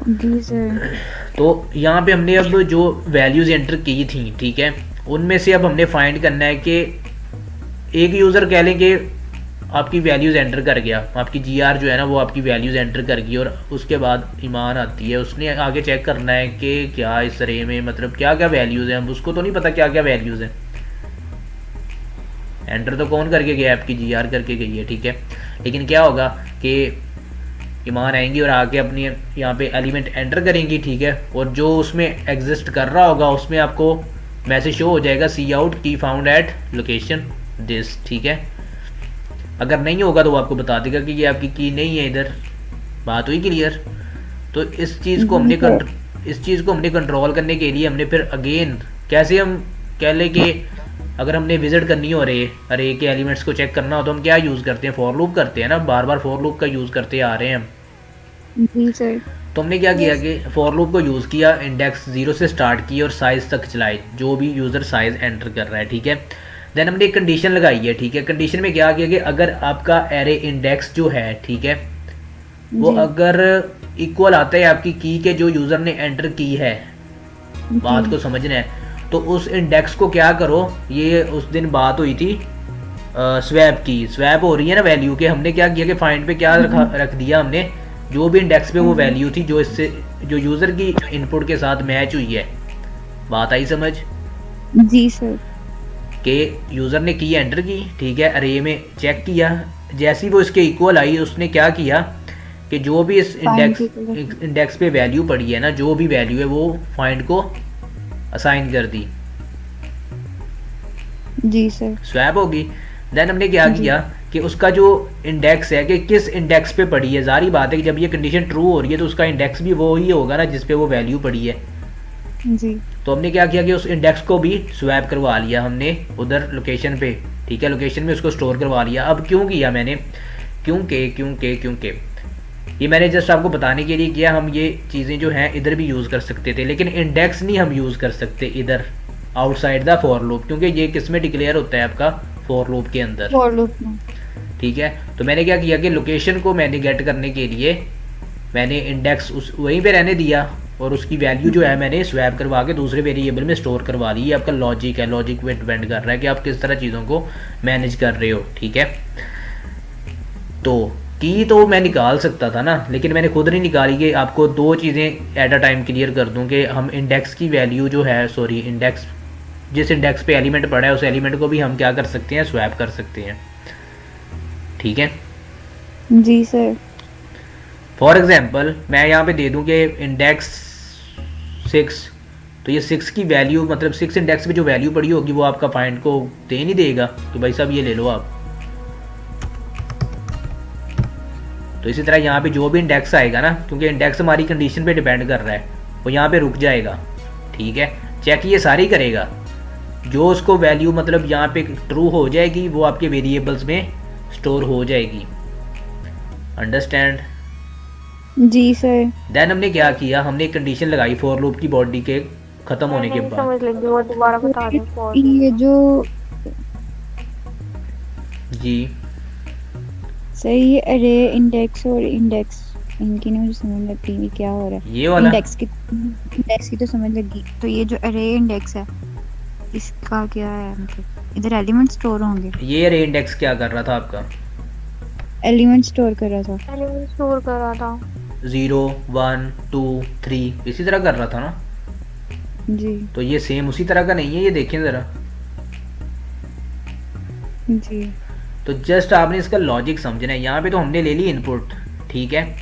जी सर। तो यहाँ पे हमने अब जो वैल्यूज़ एंटर की थी, ठीक है, उनमें से अब हमने फाइंड करना है कि एक यूज़र कह लें कि आपकी वैल्यूज़ एंटर कर गया, आपकी जीआर जो है ना वो आपकी वैल्यूज़ एंटर कर गई, और उसके बाद ईमान आती है, उसने आगे चेक करना है कि क्या इस अरे में मतलब क्या क्या वैल्यूज़ हैं। हम उसको तो नहीं पता क्या क्या वैल्यूज़ हैं, एंटर तो कौन करके गया? आपकी जीआर करके गई है, ठीक है। लेकिन क्या होगा कि ईमान आएंगी और आके अपनी यहाँ पे एलिमेंट एंटर करेंगी, ठीक है, और जो उसमें एग्जिस्ट कर रहा होगा उसमें आपको मैसेज शो हो जाएगा सी आउट की फाउंड एट लोकेशन दिस, ठीक है। अगर नहीं होगा तो वो आपको बता देगा कि ये आपकी की नहीं है इधर। बात हुई क्लियर? तो इस चीज़ को हमने कंट्रोल करने के लिए हमने फिर अगेन कैसे हम कह लें कि अगर हमने विजिट करनी हो अरे के एलिमेंट्स को चेक करना हो तो हम क्या यूज़ करते हैं? फॉर लूप करते हैं ना, बार बार फॉर लूप का यूज़ करते आ रहे हैं हम। जी सर। तो हमने क्या किया कि फॉर लूप को यूज़ किया, इंडेक्स 0 से स्टार्ट की और साइज़ तक चलाई, जो भी यूज़र साइज़ एंटर कर रहा है, ठीक है। देन हमने एक कंडीशन लगाई है, ठीक है। कंडीशन में क्या किया कि अगर आपका एरे इंडेक्स जो है, ठीक है, वो अगर इक्वल आता है आपकी की के जो यूज़र ने एंटर की है, बात को समझना है, तो उस इंडेक्स को क्या करो, ये उस दिन बात हुई थी स्वैप की, स्वैप हो रही है ना वैल्यू के। हमने क्या किया कि फाइंड पे क्या रख दिया हमने, जो भी इंडेक्स पे वो वैल्यू थी जो इससे जो यूज़र की इनपुट के साथ मैच हुई है। बात आई समझ? जी सर। कि यूज़र ने की एंटर की, ठीक है, अरे में चेक किया, जैसी वो इसके इक्वल आई उसने क्या किया कि जो भी इस इंडेक्स पे वैल्यू पड़ी है ना, जो भी वैल्यू है वो फाइंड को असाइन कर दी। जी सर। स्वैप होगी। देन हमने क्या किया कि उसका जो इंडेक्स है कि किस इंडेक्स पे पड़ी है, जारी बात है कि जब ये कंडीशन ट्रू हो रही है तो उसका इंडेक्स भी वो ही होगा ना जिस पे वो वैल्यू पड़ी है। जी। तो हमने क्या किया कि उस इंडेक्स को भी स्वैप करवा लिया हमने उधर लोकेशन पे, ठीक है, लोकेशन में उसको स्टोर करवा लिया। अब क्यों किया मैंने? क्योंकि ये मैंने जस्ट आपको बताने के लिए किया, हम ये चीज़ें जो हैं इधर भी यूज़ कर सकते थे, लेकिन इंडेक्स नहीं हम यूज़ कर सकते इधर आउटसाइड द फॉर लूप, क्योंकि ये किस में डिक्लेयर होता है आपका? फॉर लूप के अंदर, फॉर लूप में, ठीक है। तो मैंने क्या किया कि लोकेशन को मैंने गेट करने के लिए मैंने इंडेक्स उस वहीं पे रहने दिया और उसकी वैल्यू जो है मैंने स्वैप करवा के दूसरे वेरिएबल में स्टोर करवा दी। ये आपका लॉजिक है, लॉजिक पे डिपेंड कर रहा है कि आप किस तरह चीज़ों को मैनेज कर रहे हो, ठीक है। तो की तो मैं निकाल सकता था ना, लेकिन मैंने खुद नहीं निकाली कि आपको दो चीज़ें एट अ टाइम क्लियर कर दूं कि हम इंडेक्स की वैल्यू जो है, सॉरी इंडेक्स, जिस इंडेक्स पे एलिमेंट पड़ा है उस एलिमेंट को भी हम क्या कर सकते हैं, स्वैप कर सकते हैं, ठीक है। जी सर। फॉर एग्जांपल मैं यहाँ पे दे दूँ कि इंडेक्स 6, तो ये 6 की वैल्यू मतलब 6 इंडेक्स पे जो वैल्यू पड़ी होगी वो आपका फाइंड को दे नहीं देगा कि भाई साहब ये ले लो आप। तो इसी तरह यहाँ पे जो भी इंडेक्स आएगा ना, क्योंकि इंडेक्स हमारी कंडीशन पे डिपेंड कर रहा है, वो यहाँ पे रुक जाएगा, ठीक है। चेक ये सारी करेगा, जो उसको वैल्यू मतलब यहाँ पे ट्रू हो जाएगी वो आपके वेरिएबल्स में स्टोर हो जाएगी। अंडरस्टैंड? जी सर। देन हमने क्या किया, हमने एक कंडीशन लगाई फॉर लूप की बॉडी के खत्म होने के बाद। समझ लेंगे, वो दोबारा बता दें for ये जो जी सर ये अरे इंडेक्स और इंडेक्स इनकी नहीं मुझे समझ लगती ये क्या हो रहा है। ये वाला इंडेक्स की तो समझ लगी, तो ये जो अरे इंडेक्स है इसका क्या है, मतलब इधर एलिमेंट स्टोर होंगे। ये अरे इंडेक्स क्या कर रहा था आपका, एलिमेंट स्टोर कर रहा था। एलिमेंट स्टोर कर रहा था। 0 1 2 3 इसी तरह कर रहा था ना। जी तो ये सेम उसी तरह का नहीं है, ये देखें ज़रा। जी तो जस्ट आपने इसका लॉजिक समझना है। यहाँ पे तो हमने ले ली इनपुट, ठीक है।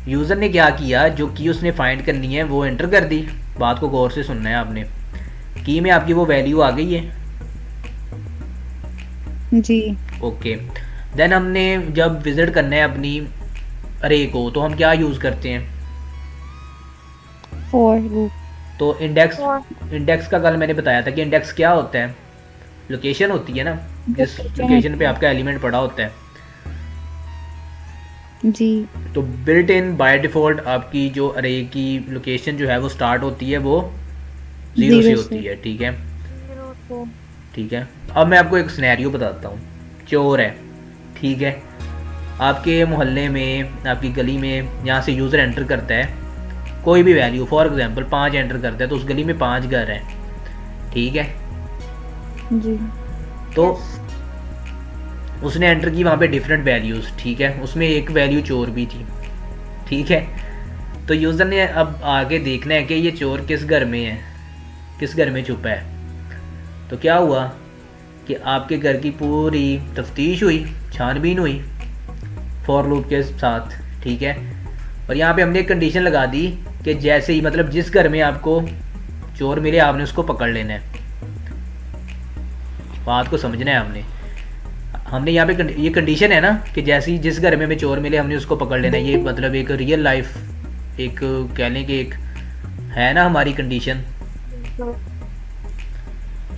यूज़र ने क्या किया, जो की उसने फाइंड करनी है वो एंटर कर दी। बात को गौर से सुनना है आपने। की में आपकी वो वैल्यू आ गई है, जी ओके। देन हमने जब विजिट करना है अपनी अरे को, तो हम क्या यूज़ करते हैं, फॉर लूप। तो इंडेक्स का कल मैंने बताया था कि इंडेक्स क्या होता है, लोकेशन होती है ना, जिस लोकेशन पे आपका एलिमेंट पड़ा होता है। जी तो बिल्ट इन बाय डिफ़ॉल्ट आपकी जो अरे की लोकेशन जो है वो स्टार्ट होती है वो 0 से होती है, ठीक है। ठीक है, अब मैं आपको एक सिनेरियो बताता हूँ। चोर है, ठीक है, आपके मोहल्ले में, आपकी गली में, यहाँ से यूज़र एंटर करता है कोई भी वैल्यू, फॉर एग्जांपल 5 एंटर करता है, तो उस गली में 5 घर हैं, ठीक है। जी तो उसने एंटर की वहाँ पे डिफरेंट वैल्यूज़, ठीक है, उसमें एक वैल्यू चोर भी थी, ठीक है। तो यूज़र ने अब आगे देखना है कि ये चोर किस घर में है, किस घर में छुपा है। तो क्या हुआ कि आपके घर की पूरी तफ्तीश हुई, छानबीन हुई फॉर लूप के साथ, ठीक है। और यहाँ पे हमने एक कंडीशन लगा दी कि जैसे ही मतलब जिस घर में आपको चोर मिले आपने उसको पकड़ लेना है। बात को समझना है हमने यहाँ पे ये कंडीशन है ना कि जैसे ही जिस घर में हमें चोर मिले हमने उसको पकड़ लेना है। ये मतलब एक रियल लाइफ, एक कह लें कि एक है ना हमारी कंडीशन,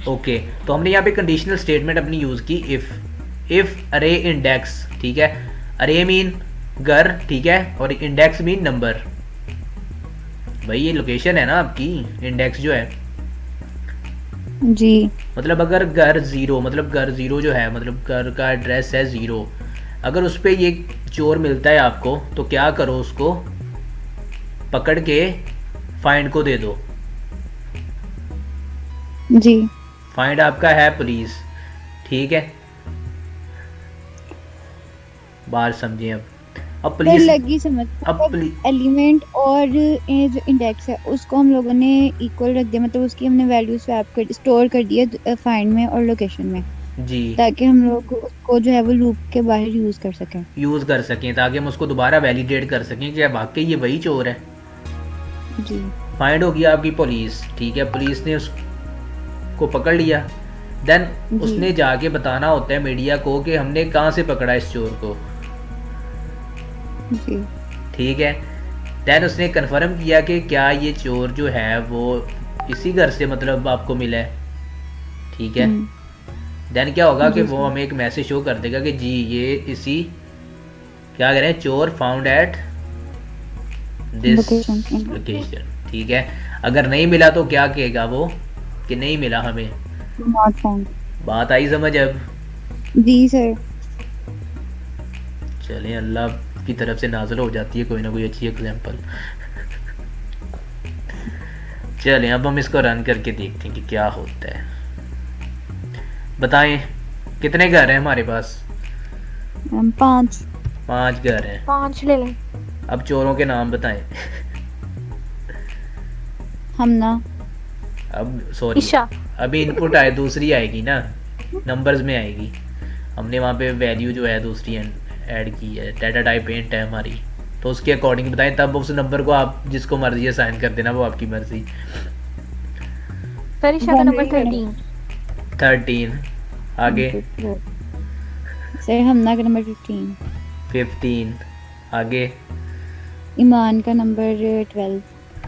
ओके। तो हमने यहाँ पे कंडीशनल स्टेटमेंट अपनी यूज़ की इफ़ अरे इंडेक्स, ठीक है। अरे मीन घर, ठीक है, और इंडेक्स मीन नंबर। भाई ये लोकेशन है ना आपकी, इंडेक्स जो है, जी मतलब अगर घर 0, मतलब घर 0 जो है, मतलब घर का एड्रेस है 0, अगर उस पर ये चोर मिलता है आपको, तो क्या करो, उसको पकड़ के फाइंड को दे दो। जी फाइंड आपका है पुलिस, ठीक है। बात समझिए अब फिर पुलिस, लगी समझ। अब एलिमेंट और ये जो इंडेक्स है उसको हम लोगों ने इक्वल रख दिया, मतलब उसकी हमने वैल्यू स्वैप कर स्टोर कर दिया फाइंड में और लोकेशन में, जी, ताकि हम लोग उसको जो है वो लूप के बाहर यूज कर सकें, ताकि हम उसको दोबारा वैलिडेट कर सकें कि वाकई ये वही चोर है। जी फाइंड हो गया आपकी पुलिस, ठीक है, पुलिस ने उसको पकड़ लिया। देन उसने जाके बताना होता है मीडिया को कि हमने कहाँ से पकड़ा इस चोर को, जी ठीक है। देन उसने कंफर्म किया कि क्या ये चोर जो है वो इसी घर से मतलब आपको मिला है, ठीक है। देन क्या होगा कि वो हमें एक मैसेज शो कर देगा कि जी ये इसी, क्या कह रहे हैं, चोर फाउंड एट दिस लोकेशन, ठीक है। अगर नहीं मिला तो क्या कहेगा वो कि नहीं मिला हमें, नॉट फाउंड। बात आई समझ अब? जी सर। चलें, अल्लाह आपकी तरफ से नाज़िल हो जाती है कोई ना कोई अच्छी एग्जांपल। चलें अब हम इसको रन करके देखते हैं कि क्या होता है। बताएं कितने घर हैं हमारे पास? 5। 5 घर हैं। 5 ले लें। अब चोरों के नाम बताएं। हमना। अब सॉरी, ईशा। अभी इनपुट आए दूसरी आएगी ना, नंबर्स में आएगी। हमने वहाँ पे वैल्यू जो है दूसरी ऐड की है, डाटा टाइप इंट है हमारी, तो उसके अकॉर्डिंग बताएं, तब उस नंबर को आप जिसको मर्जी असाइन कर देना, वो आपकी मर्जी। सर ईशा का नंबर 13। 13 आगे। सर हमना का नंबर 15। 15 आगे। ईमान का नंबर 12।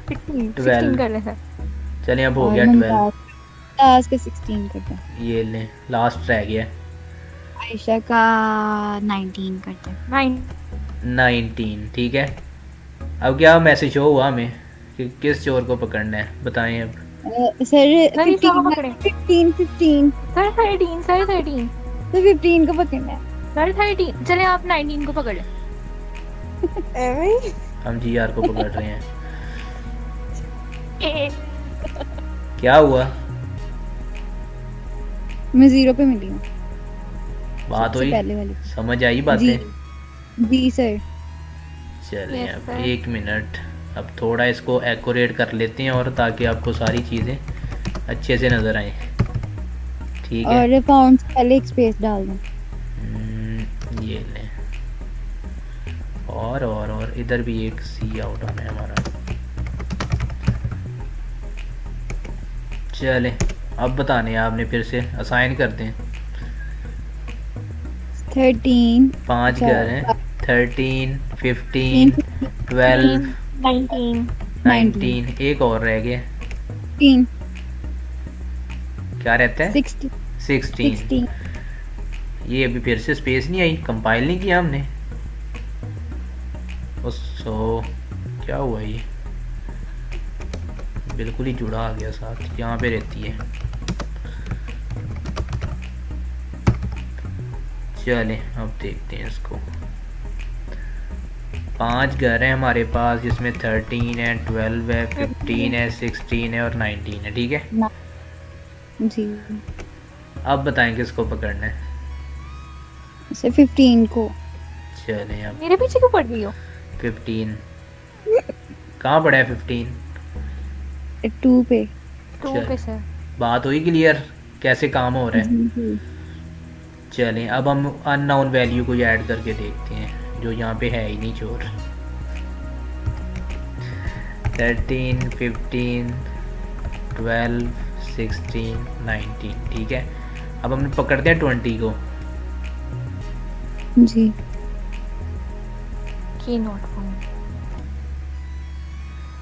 16 कर ले सर। चलिए अब हो और गया 12। मुमताज का 16 करते हैं। ये लें, लास्ट रह गया आयशा का 19 करते हैं। 19। ठीक है, अब क्या मैसेज शो हुआ हमें कि किस चोर को पकड़ना है, बताएं अब। सर सर ईशा को पकड़े। 15 सर 13 सर 13 तो 15 को पकड़ना है। सर 13। चले आप 19 को पकड़ लें। हम GR को पकड़ रहे हैं। क्या हुआ? मैं 0 पे मिली हूँ। बात सबसे हुई, पहले वाली। समझ आई जी बातें? जी सर। चलें Yes, अब sir. 1 मिनट, अब थोड़ा इसको एक्यूरेट कर लेते हैं, और ताकि आपको सारी चीज़ें अच्छे से नज़र आए। ठीक है, और फाउंड से पहले एक स्पेस डाल दूँ। ये लें, और इधर भी एक C आउट होना है हमारा। चलें अब बताने आपने फिर से असाइन कर दें। 13 5 घर हैं, 13 15 12 19 19, एक और रह गया, 16 क्या रहता है? 16 16। ये अभी फिर से स्पेस नहीं आई, कंपाइल नहीं किया हमने। सो क्या हुआ, ये बिल्कुल ही जुड़ा आ गया साथ, यहाँ पे रहती है। चलें अब देखते हैं इसको। 5 घर हैं हमारे पास, जिसमें 13 है, 12 है, 15 है, 16 है और 19 है। ठीक है, जी। अब बताएं किसको पकड़ना है। सर 15 को। चलें अब मेरे पीछे क्यों पड़ गई हो? 15 कहाँ पड़ा है? 15 2 पे। 2 चल। पे सर। बात हुई क्लियर कैसे काम हो रहा है? जी। चलें अब हम अननोन वैल्यू को ऐड करके देखते हैं, जो यहाँ पे है ही नहीं चोर। 13 15 12 16 19। ठीक है, अब हम पकड़ते हैं 20 को। जी। की नोट फाउंड।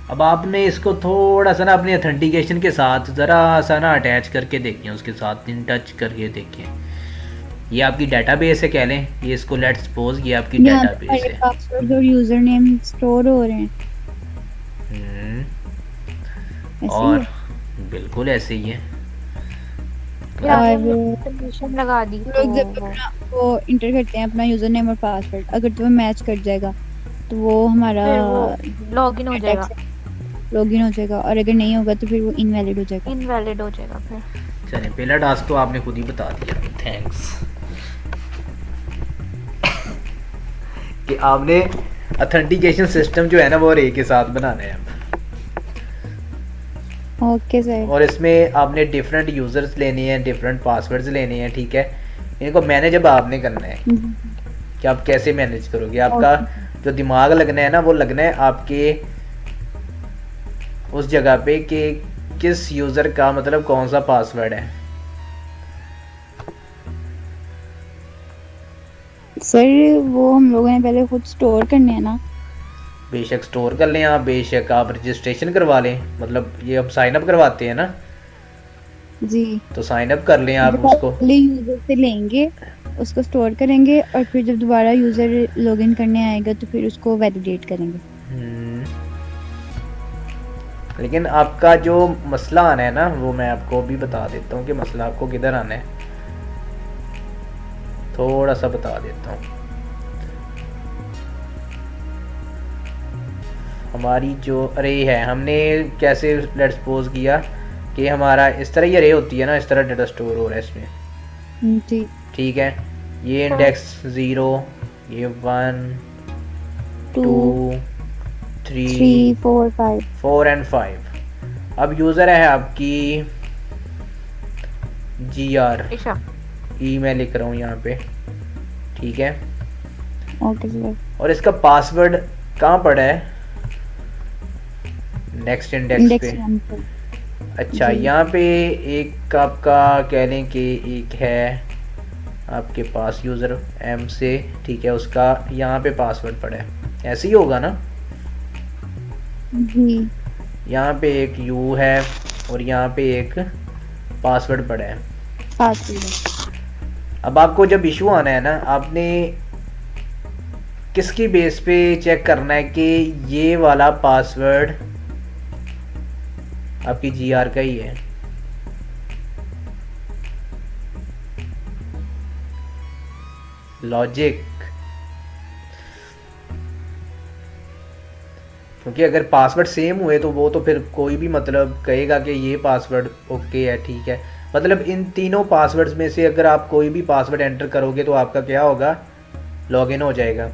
अब आपने इसको थोड़ा सा ना अपने ऑथेंटिकेशन के साथ ज़रा सा ना अटैच करके देखें, उसके साथ इन टच करके देखें। ये आपकी डाटाबेस है कह लें, ये इसको लेट्स सपोज ये आपकी यहाँ पे डाटाबेस हमारे है। पासवर्ड और यूजर नेम स्टोर हो रहे हैं। ऐसे ही और है। बिल्कुल ऐसे ही है। कंडीशन लगा दी हम लोग जब तो अपना वो इंटर करते हैं अपना यूजर नेम और पासवर्ड, अगर तो मैच कर जाएगा तो वो हमारा फिर वो लॉगिन हो जाएगा, लॉगिन हो जाएगा, और अगर नहीं होगा तो फिर वो इनवैलिड हो जाएगा। इनवैलिड हो जाएगा फिर। चलें पहला टास्क तो आपने खुद ही बता दिया, थैंक्स। कि आपने ऑथेंटिकेशन सिस्टम जो है ना वो रे के साथ बनाना है। Okay sir. और इसमें आपने डिफरेंट यूजर्स लेने हैं, डिफरेंट पासवर्ड्स लेने हैं। ठीक है, इनको मैनेज अब आपने करना है कि आप कैसे मैनेज करोगे। आपका जो दिमाग लगना है ना वो लगना है आपके उस जगह पे कि किस यूज़र का मतलब कौन सा पासवर्ड है। सर वो हम लोगों ने पहले खुद स्टोर करने हैं ना। बेशक स्टोर कर लें आप, बेशक आप रजिस्ट्रेशन करवा लें, मतलब ये हम साइन अप करवाते हैं ना, जी। तो साइन अप कर लें आप उसको। पहले यूजर से लेंगे, उसको स्टोर करेंगे, और फिर जब दोबारा यूजर लॉगिन करने आएगा तो फिर उसको वैलिडेट करेंगे। लेकिन आपका जो मसला आना है ना वो मैं आपको भी बता देता हूँ कि मसला आपको किधर आना है, थोड़ा सा बता देता हूँ। हमारी जो अरे है, हमने कैसे लेट्स सपोज किया कि हमारा इस तरह ही अरे होती है ना, इस तरह डाटा स्टोर हो रहा है इसमें। जी ठीक है, ये इंडेक्स 0, ये 1 2 2 3 3 4 5 4 एंड 5। अब यूज़र है आपकी GR ईशा ई मैं लिख रहा हूँ यहाँ पे, ठीक है। Okay sir. और इसका पासवर्ड कहाँ पड़ा है? नेक्स्ट इंडेक्स इंडेक्स पे। 1 पर। अच्छा, जी। यहाँ पे एक आपका कह लें कि एक है आपके पास यूज़र एम से, ठीक है, उसका यहाँ पे पासवर्ड पड़ा है, ऐसे ही होगा ना। जी यहाँ पे एक यू है और यहाँ पे एक पासवर्ड पड़ा है। पासवर्ड। अब आपको जब इशू आना है ना, आपने किसकी बेस पे चेक करना है कि ये वाला पासवर्ड आपकी GR का ही है? लॉजिक। क्योंकि अगर पासवर्ड सेम हुए तो वो तो फिर कोई भी मतलब कहेगा कि ये पासवर्ड ओके है, ठीक है। मतलब इन तीनों पासवर्ड्स में से अगर आप कोई भी पासवर्ड एंटर करोगे तो आपका क्या होगा? लॉगिन हो जाएगा।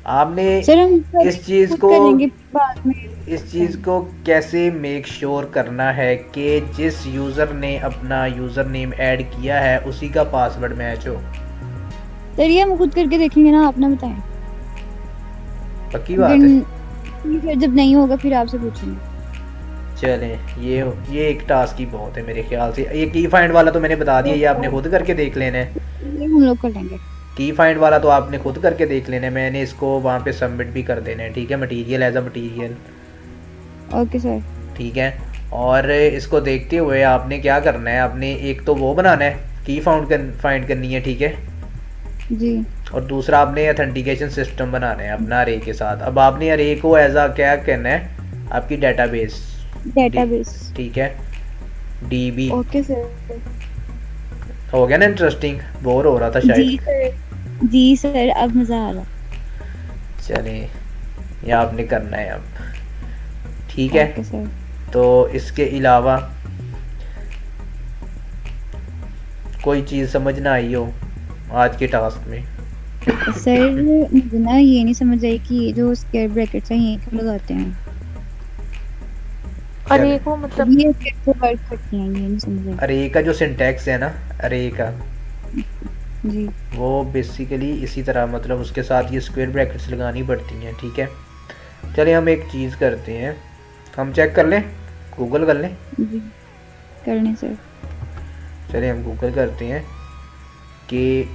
आपने सर हम इस चीज़ खुद को करेंगे बाद में। इस चीज़ को कैसे मेक श्योर करना है कि जिस यूज़र ने अपना यूज़र नेम ऐड किया है उसी का पासवर्ड मैच हो? सर ये हम खुद करके देखेंगे ना, आप ना बताएं। पक्की बात है। फिर जब नहीं होगा फिर आपसे पूछेंगे। चलें, ये एक टास्क ही बहुत है मेरे ख्याल से। ये की फाइंड वाला तो मैंने बता दिया, ये आपने खुद करके देख लेना है। ये हम लोग कर लेंगे। की फाइंड वाला तो आपने खुद करके देख लेना है, मैंने इसको वहाँ पे सबमिट भी कर देना है, ठीक है। Material as a material, okay sir. ठीक है। और इसको देखते हुए आपने क्या करना है, आपने एक तो वो बनाना है, की फाइंड करनी है, ठीक है। जी और दूसरा आपने ऑथेंटिकेशन सिस्टम बनाना है अपना अरे के साथ। अब आपने अरे को एज अ क्या करना है, आपकी डेटाबेस, डेटाबेस। ठीक है, DB। Okay sir. हो गया ना इंटरेस्टिंग? बोर हो रहा था जी शायद। सर। जी सर अब मजा आ रहा। चलें, ये आपने करना है अब, ठीक है। Okay sir. तो इसके अलावा कोई चीज़ समझ ना आई हो आज के टास्क में? सर मुझे ना ये नहीं समझ आई कि ये जो स्क्वायर ब्रैकेट्स हैं ये क्यों लगाते हैं। अरे चलें। को मतलब ये कैसे वर्क करती हैं ये नहीं समझ आई। अरे का जो सिंटैक्स है ना अरे का, जी वो बेसिकली इसी तरह, मतलब उसके साथ ये स्क्वायर ब्रैकेट्स लगानी पड़ती हैं, ठीक है। चलिए हम एक चीज़ करते हैं, हम चेक कर लें, गूगल कर लें। जी करने सर। चलिए हम गूगल करते हैं कि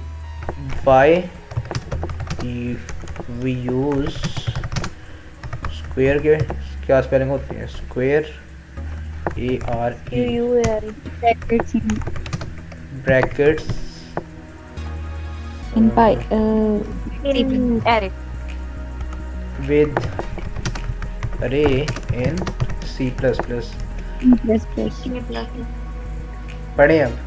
वाई वी यूज़ स्क्वायर के क्या स्पेलिंग होती है? Square ARE brackets brackets in पाई अरे with array in C++। Plus पढ़ें अब।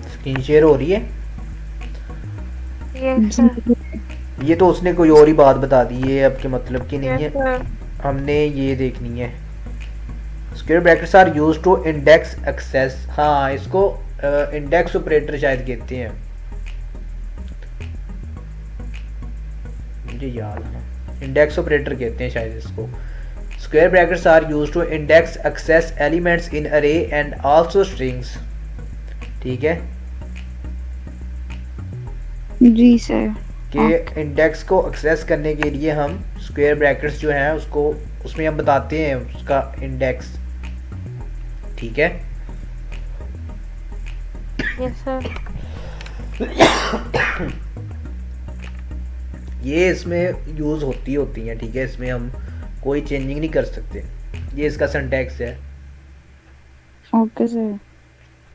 स्क्रीन शेयर हो रही है? यस ये तो उसने कोई और ही बात बता दी, ये आपके मतलब की नहीं है, सर हमने ये देखनी है। Square brackets are used to index access. हाँ, इसको इंडेक्स ऑपरेटर शायद कहते हैं, मुझे याद है, इंडेक्स ऑपरेटर कहते हैं शायद इसको। Square brackets are used to index access elements in array and also strings, ठीक है। जी सर। कि इंडेक्स को एक्सेस करने के लिए हम स्क्वायर ब्रैकेट्स जो हैं उसको उसमें हम बताते हैं उसका इंडेक्स, ठीक है। यस सर ये इसमें यूज़ होती हैं, ठीक है। इसमें हम कोई चेंजिंग नहीं कर सकते, ये इसका सिंटैक्स है। Okay sir.